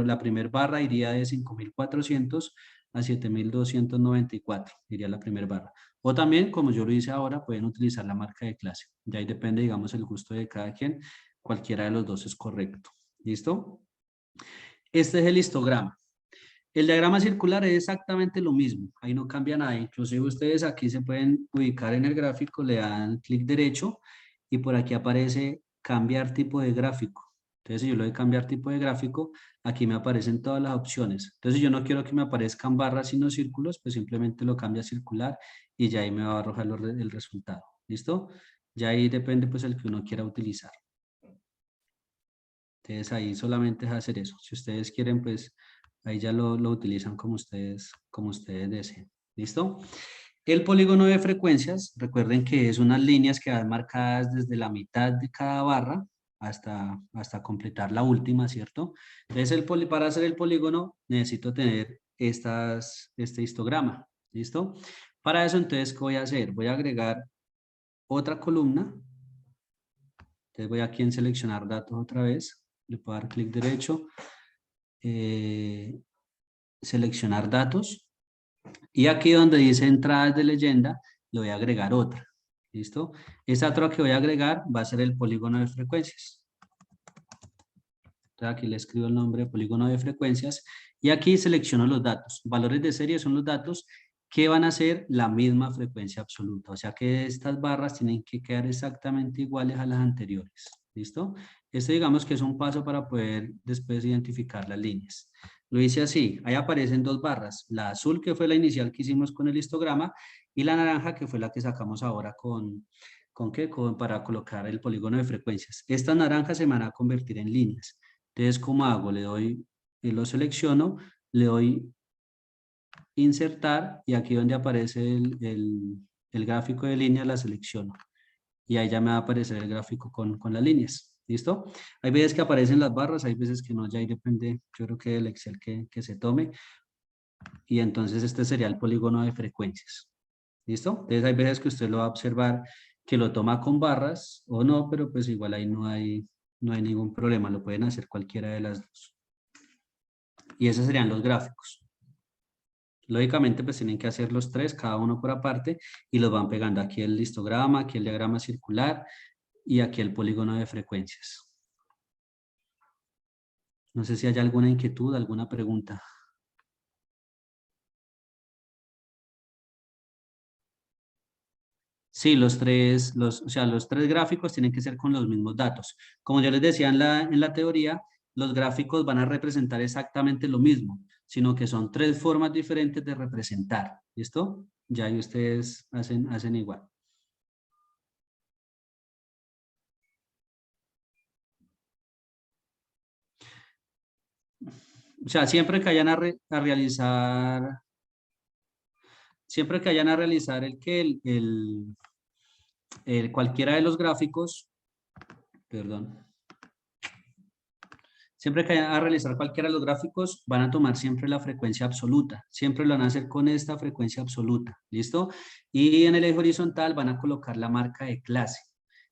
la primera barra iría de 5400 a 7294, iría la primera barra. O también, como yo lo hice ahora, pueden utilizar la marca de clase. Ya ahí depende, digamos, el gusto de cada quien. Cualquiera de los dos es correcto. ¿Listo? Este es el histograma. El diagrama circular es exactamente lo mismo, ahí no cambia nada, inclusive ustedes aquí se pueden ubicar en el gráfico, le dan clic derecho y por aquí aparece cambiar tipo de gráfico. Entonces si yo le doy cambiar tipo de gráfico, aquí me aparecen todas las opciones. Entonces si yo no quiero que me aparezcan barras sino círculos, pues simplemente lo cambia a circular y ya ahí me va a arrojar el resultado. ¿Listo? Ya ahí depende pues el que uno quiera utilizar. Entonces ahí solamente es hacer eso. Si ustedes quieren pues ahí ya lo utilizan como ustedes deseen. ¿Listo? El polígono de frecuencias, recuerden que es unas líneas que van marcadas desde la mitad de cada barra hasta completar la última, ¿cierto? Entonces, para hacer el polígono necesito tener este histograma. ¿Listo? Para eso, entonces, ¿qué voy a hacer? Voy a agregar otra columna. Entonces voy aquí en seleccionar datos otra vez. Le puedo dar clic derecho. Seleccionar datos. Y aquí donde dice entradas de leyenda, le voy a agregar otra. ¿Listo? Esta otra que voy a agregar va a ser el polígono de frecuencias. Entonces aquí le escribo el nombre de polígono de frecuencias. Y aquí selecciono los datos. Valores de serie son los datos que van a ser la misma frecuencia absoluta. O sea que estas barras tienen que quedar exactamente iguales a las anteriores. ¿Listo? Este digamos que es un paso para poder después identificar las líneas. Lo hice así. Ahí aparecen dos barras. La azul que fue la inicial que hicimos con el histograma y la naranja que fue la que sacamos ahora para colocar el polígono de frecuencias. Estas naranjas se van a convertir en líneas. Entonces, ¿cómo hago? Le doy, lo selecciono, le doy insertar y aquí donde aparece el gráfico de líneas la selecciono y ahí ya me va a aparecer el gráfico con las líneas. ¿Listo? Hay veces que aparecen las barras, hay veces que no, ya ahí depende, yo creo que del Excel que se tome. Y entonces este sería el polígono de frecuencias. ¿Listo? Entonces hay veces que usted lo va a observar que lo toma con barras o no, pero pues igual ahí no hay ningún problema, lo pueden hacer cualquiera de las dos. Y esos serían los gráficos. Lógicamente pues tienen que hacer los tres, cada uno por aparte, y los van pegando aquí el histograma, aquí el diagrama circular y aquí el polígono de frecuencias. No sé si hay alguna inquietud, alguna pregunta. Sí, los tres gráficos tienen que ser con los mismos datos. Como yo les decía en la teoría, los gráficos van a representar exactamente lo mismo, sino que son tres formas diferentes de representar. ¿Listo? Ya ahí ustedes hacen igual. O sea, siempre que vayan a realizar cualquiera de los gráficos, perdón. Siempre que vayan a realizar cualquiera de los gráficos, van a tomar siempre la frecuencia absoluta. Siempre lo van a hacer con esta frecuencia absoluta. ¿Listo? Y en el eje horizontal van a colocar la marca de clase.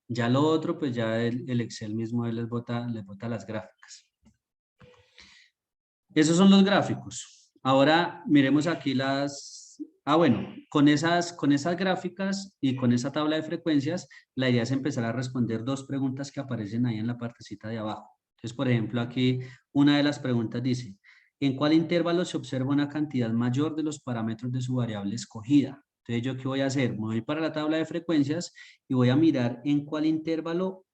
Ya lo otro, pues ya el Excel mismo les bota las gráficas. Esos son los gráficos. Ahora miremos aquí bueno, con esas gráficas y con esa tabla de frecuencias, la idea es empezar a responder dos preguntas que aparecen ahí en la partecita de abajo. Entonces, por ejemplo, aquí una de las preguntas dice, ¿en cuál intervalo se observa una cantidad mayor de los parámetros de su variable escogida? Entonces, ¿yo qué voy a hacer? Me voy para la tabla de frecuencias y voy a mirar en cuál intervalo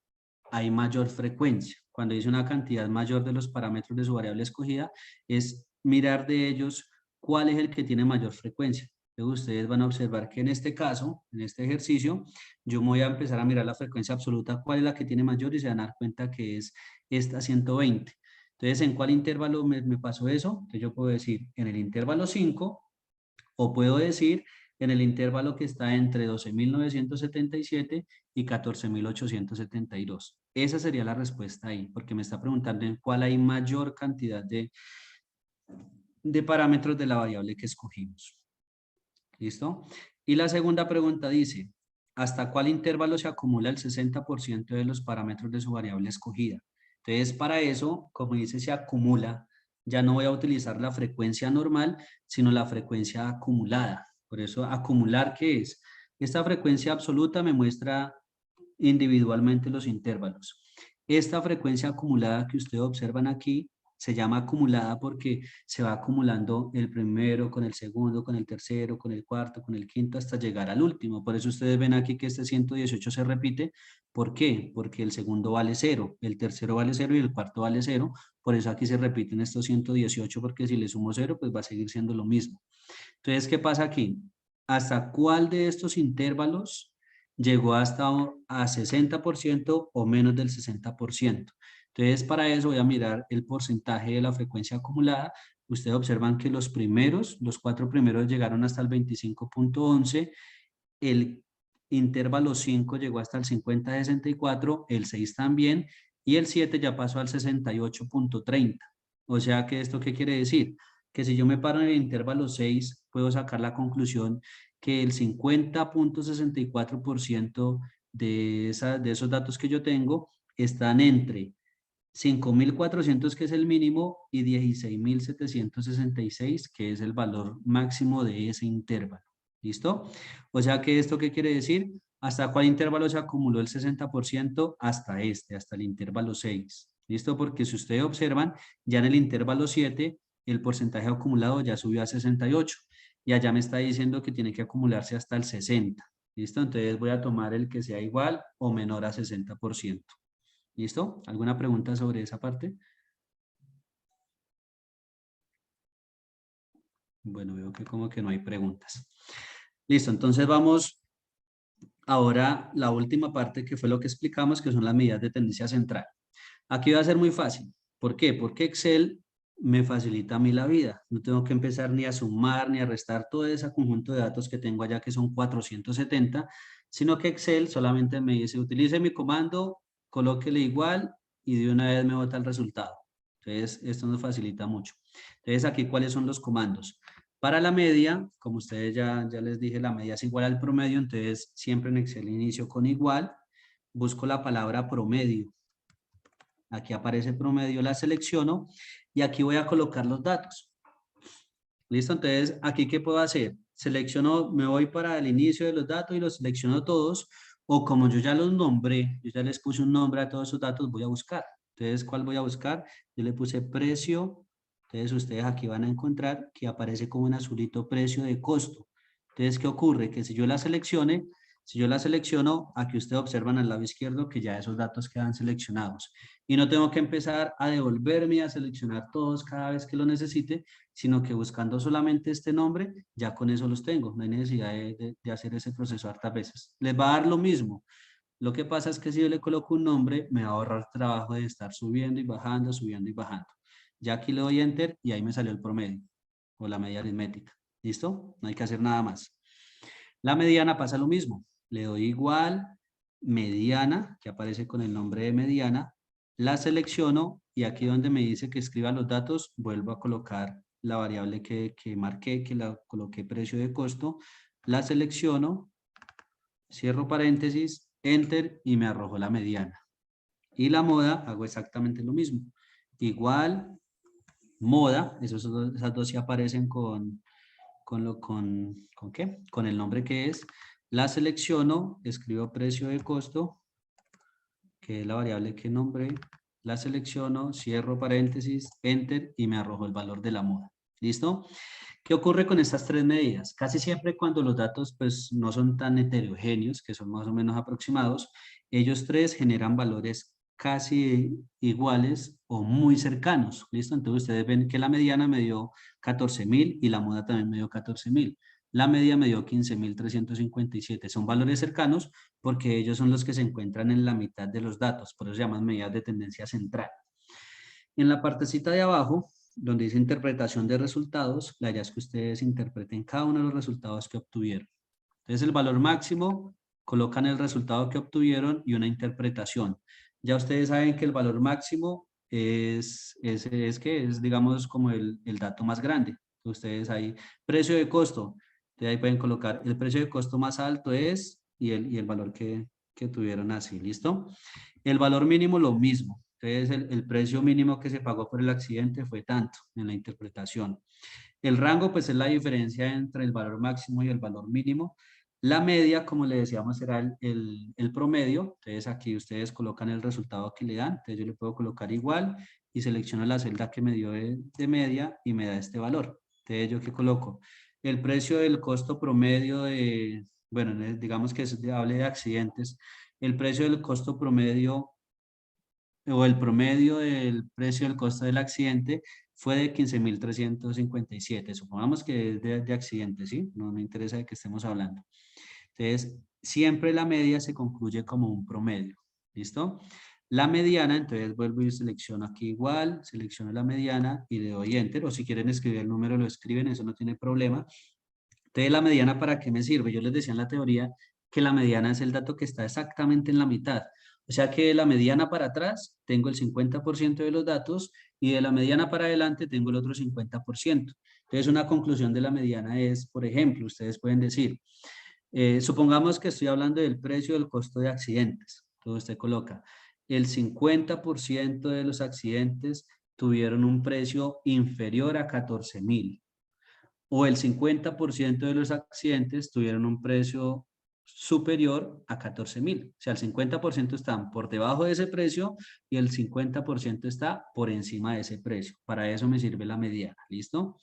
hay mayor frecuencia. Cuando dice una cantidad mayor de los parámetros de su variable escogida, es mirar de ellos cuál es el que tiene mayor frecuencia. Entonces ustedes van a observar que en este caso, en este ejercicio, yo voy a empezar a mirar la frecuencia absoluta, cuál es la que tiene mayor y se van a dar cuenta que es esta 120. Entonces, ¿en cuál intervalo me pasó eso? Entonces yo puedo decir en el intervalo 5 o puedo decir en el intervalo que está entre 12.977 y 14.872. Esa sería la respuesta ahí, porque me está preguntando en cuál hay mayor cantidad de parámetros de la variable que escogimos. ¿Listo? Y la segunda pregunta dice, ¿hasta cuál intervalo se acumula el 60% de los parámetros de su variable escogida? Entonces, para eso, como dice, se acumula. Ya no voy a utilizar la frecuencia normal, sino la frecuencia acumulada. Por eso, acumular, ¿qué es? Esta frecuencia absoluta me muestra individualmente los intervalos. Esta frecuencia acumulada que ustedes observan aquí se llama acumulada porque se va acumulando el primero con el segundo, con el tercero, con el cuarto, con el quinto, hasta llegar al último. Por eso ustedes ven aquí que este 118 se repite. ¿Por qué? Porque el segundo vale 0, el tercero vale 0 y el cuarto vale 0. Por eso aquí se repiten estos 118 porque si le sumo 0, pues va a seguir siendo lo mismo. Entonces, ¿qué pasa aquí? ¿Hasta cuál de estos intervalos llegó hasta a 60% o menos del 60%? Entonces, para eso voy a mirar el porcentaje de la frecuencia acumulada. Ustedes observan que los 4 primeros llegaron hasta el 25.11, el intervalo 5 llegó hasta el 50.64, el 6 también, y el 7 ya pasó al 68.30. O sea que esto, ¿qué quiere decir? que si yo me paro en el intervalo 6, puedo sacar la conclusión que el 50.64% de esos datos que yo tengo están entre 5.400, que es el mínimo, y 16.766, que es el valor máximo de ese intervalo. ¿Listo? O sea que esto, ¿qué quiere decir? ¿Hasta cuál intervalo se acumuló el 60%? Hasta hasta el intervalo 6. ¿Listo? Porque si ustedes observan, ya en el intervalo 7, el porcentaje acumulado ya subió a 68. Y allá me está diciendo que tiene que acumularse hasta el 60. ¿Listo? Entonces voy a tomar el que sea igual o menor a 60%. ¿Listo? ¿Alguna pregunta sobre esa parte? Bueno, veo que como que no hay preguntas. Listo, entonces vamos ahora la última parte, que fue lo que explicamos, que son las medidas de tendencia central. Aquí va a ser muy fácil. ¿Por qué? Porque Excel me facilita a mí la vida. No tengo que empezar ni a sumar ni a restar todo ese conjunto de datos que tengo allá, que son 470, sino que Excel solamente me dice, utilice mi comando, colóquele igual y de una vez me bota el resultado. Entonces, esto nos facilita mucho. Entonces, aquí, ¿cuáles son los comandos? Para la media, como ustedes ya les dije, la media es igual al promedio, entonces siempre en Excel inicio con igual, busco la palabra promedio. Aquí aparece promedio, la selecciono y aquí voy a colocar los datos. ¿Listo? Entonces, ¿aquí qué puedo hacer? Selecciono, me voy para el inicio de los datos y los selecciono todos, o como yo ya los nombré, yo ya les puse un nombre a todos esos datos, voy a buscar. Entonces, ¿cuál voy a buscar? Yo le puse precio. Entonces, ustedes aquí van a encontrar que aparece como un azulito precio de costo. Entonces, ¿qué ocurre? Que si yo la selecciono, aquí ustedes observan al lado izquierdo que ya esos datos quedan seleccionados. Y no tengo que empezar a devolverme a seleccionar todos cada vez que lo necesite, sino que buscando solamente este nombre, ya con eso los tengo. No hay necesidad de hacer ese proceso hartas veces. Les va a dar lo mismo. Lo que pasa es que si yo le coloco un nombre, me va a ahorrar trabajo de estar subiendo y bajando, subiendo y bajando. Ya aquí le doy Enter y ahí me salió el promedio o la media aritmética. ¿Listo? No hay que hacer nada más. La mediana pasa lo mismo. Le doy igual, mediana, que aparece con el nombre de mediana, la selecciono y aquí donde me dice que escriba los datos, vuelvo a colocar la variable que marqué, que la coloqué precio de costo, la selecciono, cierro paréntesis, Enter y me arrojo la mediana. Y la moda hago exactamente lo mismo. Igual, moda, esas dos sí aparecen ¿con qué? Con el nombre que es. La selecciono, escribo precio de costo, que es la variable que nombré, la selecciono, cierro paréntesis, Enter y me arrojo el valor de la moda. ¿Listo? ¿Qué ocurre con estas tres medidas? Casi siempre cuando los datos pues no son tan heterogéneos, que son más o menos aproximados, ellos tres generan valores casi iguales o muy cercanos. ¿Listo? Entonces ustedes ven que la mediana me dio 14.000 y la moda también me dio 14.000. La media me dio 15.357. Son valores cercanos porque ellos son los que se encuentran en la mitad de los datos. Por eso se llaman medidas de tendencia central. En la partecita de abajo, donde dice interpretación de resultados, la idea es que ustedes interpreten cada uno de los resultados que obtuvieron. Entonces el valor máximo, colocan el resultado que obtuvieron y una interpretación. Ya ustedes saben que el valor máximo es digamos como el dato más grande. Ustedes ahí, precio de costo, de ahí pueden colocar el precio de costo más alto es y el valor que tuvieron así, ¿listo? El valor mínimo lo mismo. Entonces el precio mínimo que se pagó por el accidente fue tanto en la interpretación. El rango pues es la diferencia entre el valor máximo y el valor mínimo. La media, como le decíamos, será el promedio. Entonces aquí ustedes colocan el resultado que le dan. Entonces yo le puedo colocar igual y selecciono la celda que me dio de media y me da este valor. Entonces yo ¿qué coloco? El precio del costo promedio de, bueno, digamos que hable de accidentes. El precio del costo promedio o el promedio del precio del costo del accidente fue de 15.357. Supongamos que es de accidente, ¿sí? No me interesa de qué estemos hablando. Entonces, siempre la media se concluye como un promedio. ¿Listo? La mediana, entonces vuelvo y selecciono aquí igual, selecciono la mediana y le doy Enter. O si quieren escribir el número, lo escriben, eso no tiene problema. Entonces, ¿la mediana para qué me sirve? Yo les decía en la teoría que la mediana es el dato que está exactamente en la mitad. O sea que de la mediana para atrás tengo el 50% de los datos y de la mediana para adelante tengo el otro 50%. Entonces una conclusión de la mediana es, por ejemplo, ustedes pueden decir, supongamos que estoy hablando del precio del costo de accidentes. Entonces usted coloca, el 50% de los accidentes tuvieron un precio inferior a 14.000. O el 50% de los accidentes tuvieron un precio superior a 14.000. O sea, el 50% están por debajo de ese precio y el 50% está por encima de ese precio. Para eso me sirve la mediana, ¿listo?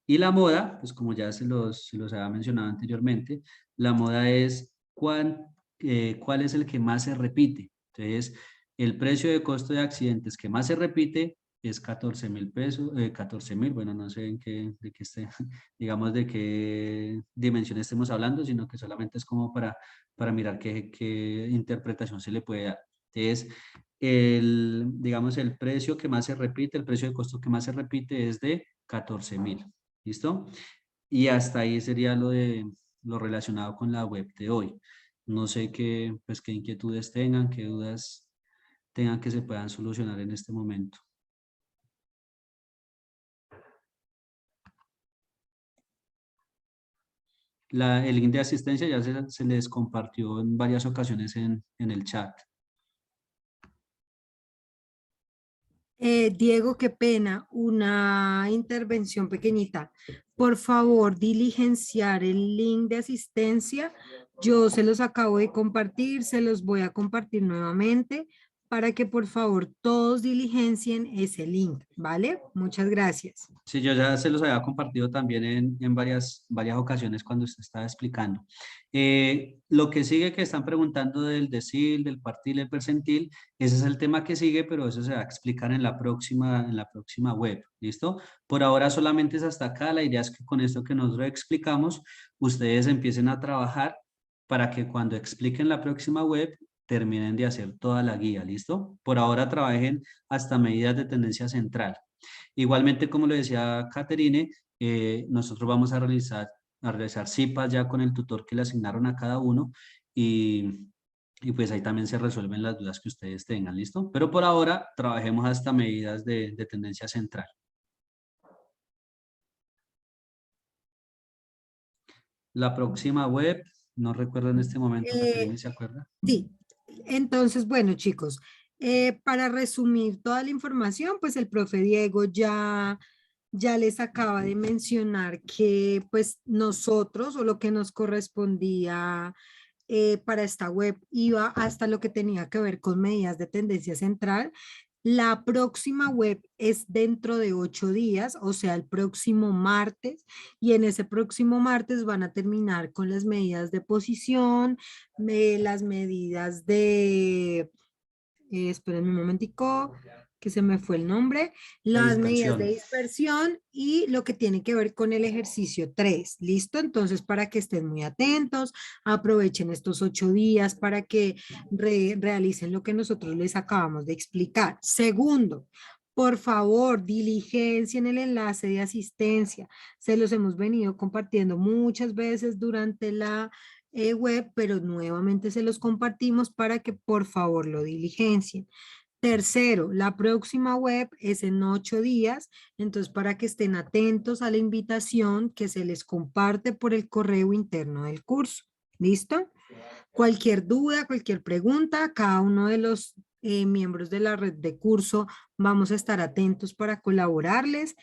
Y la moda, pues como ya se los había mencionado anteriormente, la moda es cuál es el que más se repite. Entonces, el precio de costo de accidentes que más se repite es 14.000 pesos, 14.000, bueno, no sé de qué esté, digamos de qué dimensión estemos hablando, sino que solamente es como para mirar qué interpretación se le puede dar. Entonces, digamos, el precio que más se repite, el precio de costo que más se repite es de 14.000. ¿Listo? Y hasta ahí sería lo relacionado con la web de hoy. No sé pues, qué inquietudes tengan, qué dudas tengan que se puedan solucionar en este momento. El link de asistencia ya se les compartió en varias ocasiones en el chat. Diego, qué pena, una intervención pequeñita. Por favor, diligenciar el link de asistencia. Yo se los acabo de compartir, se los voy a compartir nuevamente para que por favor todos diligencien ese link, ¿vale? Muchas gracias. Sí, yo ya se los había compartido también en varias ocasiones cuando usted estaba explicando. Lo que sigue que están preguntando del decil, del partil, del percentil, ese es el tema que sigue, pero eso se va a explicar en la próxima web, ¿listo? Por ahora solamente es hasta acá. La idea es que con esto que nosotros explicamos, ustedes empiecen a trabajar para que cuando expliquen la próxima web, terminen de hacer toda la guía, ¿listo? Por ahora trabajen hasta medidas de tendencia central. Igualmente, como lo decía Caterine, nosotros vamos a realizar CIPAS ya con el tutor que le asignaron a cada uno y pues ahí también se resuelven las dudas que ustedes tengan, ¿listo? Pero por ahora trabajemos hasta medidas de tendencia central. La próxima web, no recuerdo en este momento, Caterine, ¿se acuerda? Sí, entonces, bueno, chicos, para resumir toda la información, pues el profe Diego ya les acaba de mencionar que pues nosotros o lo que nos correspondía para esta web iba hasta lo que tenía que ver con medidas de tendencia central. La próxima web es dentro de 8 días, o sea, el próximo martes, y en ese próximo martes van a terminar con las medidas de posición, las medidas de, espérenme un momentico, que se me fue el nombre, La las medidas de dispersión. dispersión y lo que tiene que ver con el ejercicio 3. ¿Listo? Entonces, para que estén muy atentos, aprovechen estos 8 días para que realicen lo que nosotros les acabamos de explicar. Segundo, por favor, diligencien el enlace de asistencia. Se los hemos venido compartiendo muchas veces durante la web, pero nuevamente se los compartimos para que por favor lo diligencien. Tercero, la próxima web es en 8 días, entonces para que estén atentos a la invitación que se les comparte por el correo interno del curso. ¿Listo? Cualquier duda, cualquier pregunta, cada uno de los miembros de la red de curso vamos a estar atentos para colaborarles.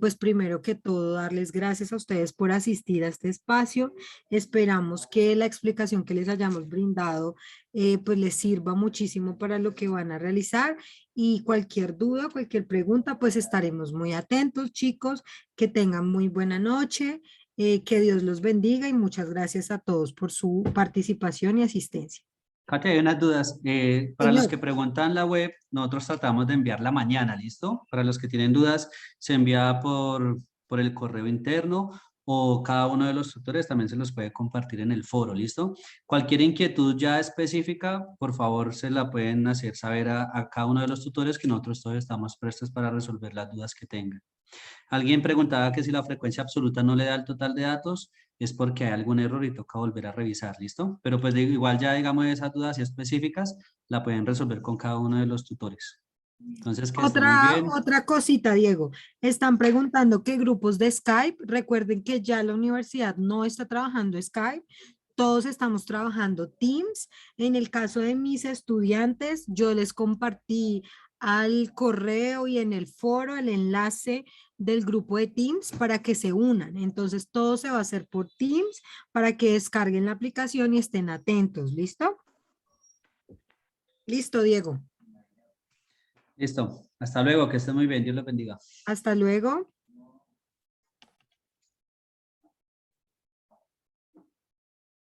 Pues primero que todo, darles gracias a ustedes por asistir a este espacio. Esperamos que la explicación que les hayamos brindado pues les sirva muchísimo para lo que van a realizar y cualquier duda, cualquier pregunta, pues estaremos muy atentos, chicos. Que tengan muy buena noche. Que Dios los bendiga y muchas gracias a todos por su participación y asistencia. Katia, hay unas dudas. Para los Señor, que preguntan la web, nosotros tratamos de enviarla mañana, ¿listo? Para los que tienen dudas, se envía por el correo interno o cada uno de los tutores también se los puede compartir en el foro, ¿listo? Cualquier inquietud ya específica, por favor, se la pueden hacer saber a cada uno de los tutores que nosotros todos estamos prestos para resolver las dudas que tengan. Alguien preguntaba que si la frecuencia absoluta no le da el total de datos, es porque hay algún error y toca volver a revisar, ¿listo? Pero pues igual ya digamos esas dudas específicas la pueden resolver con cada uno de los tutores. Entonces que esté muy bien. Otra cosita, Diego. Están preguntando qué grupos de Skype. Recuerden que ya la universidad no está trabajando Skype. Todos estamos trabajando Teams. En el caso de mis estudiantes, yo les compartí al correo y en el foro el enlace del grupo de Teams para que se unan. Entonces, todo se va a hacer por Teams para que descarguen la aplicación y estén atentos. ¿Listo? Listo, Diego. Listo. Hasta luego, que esté muy bien. Dios los bendiga. Hasta luego.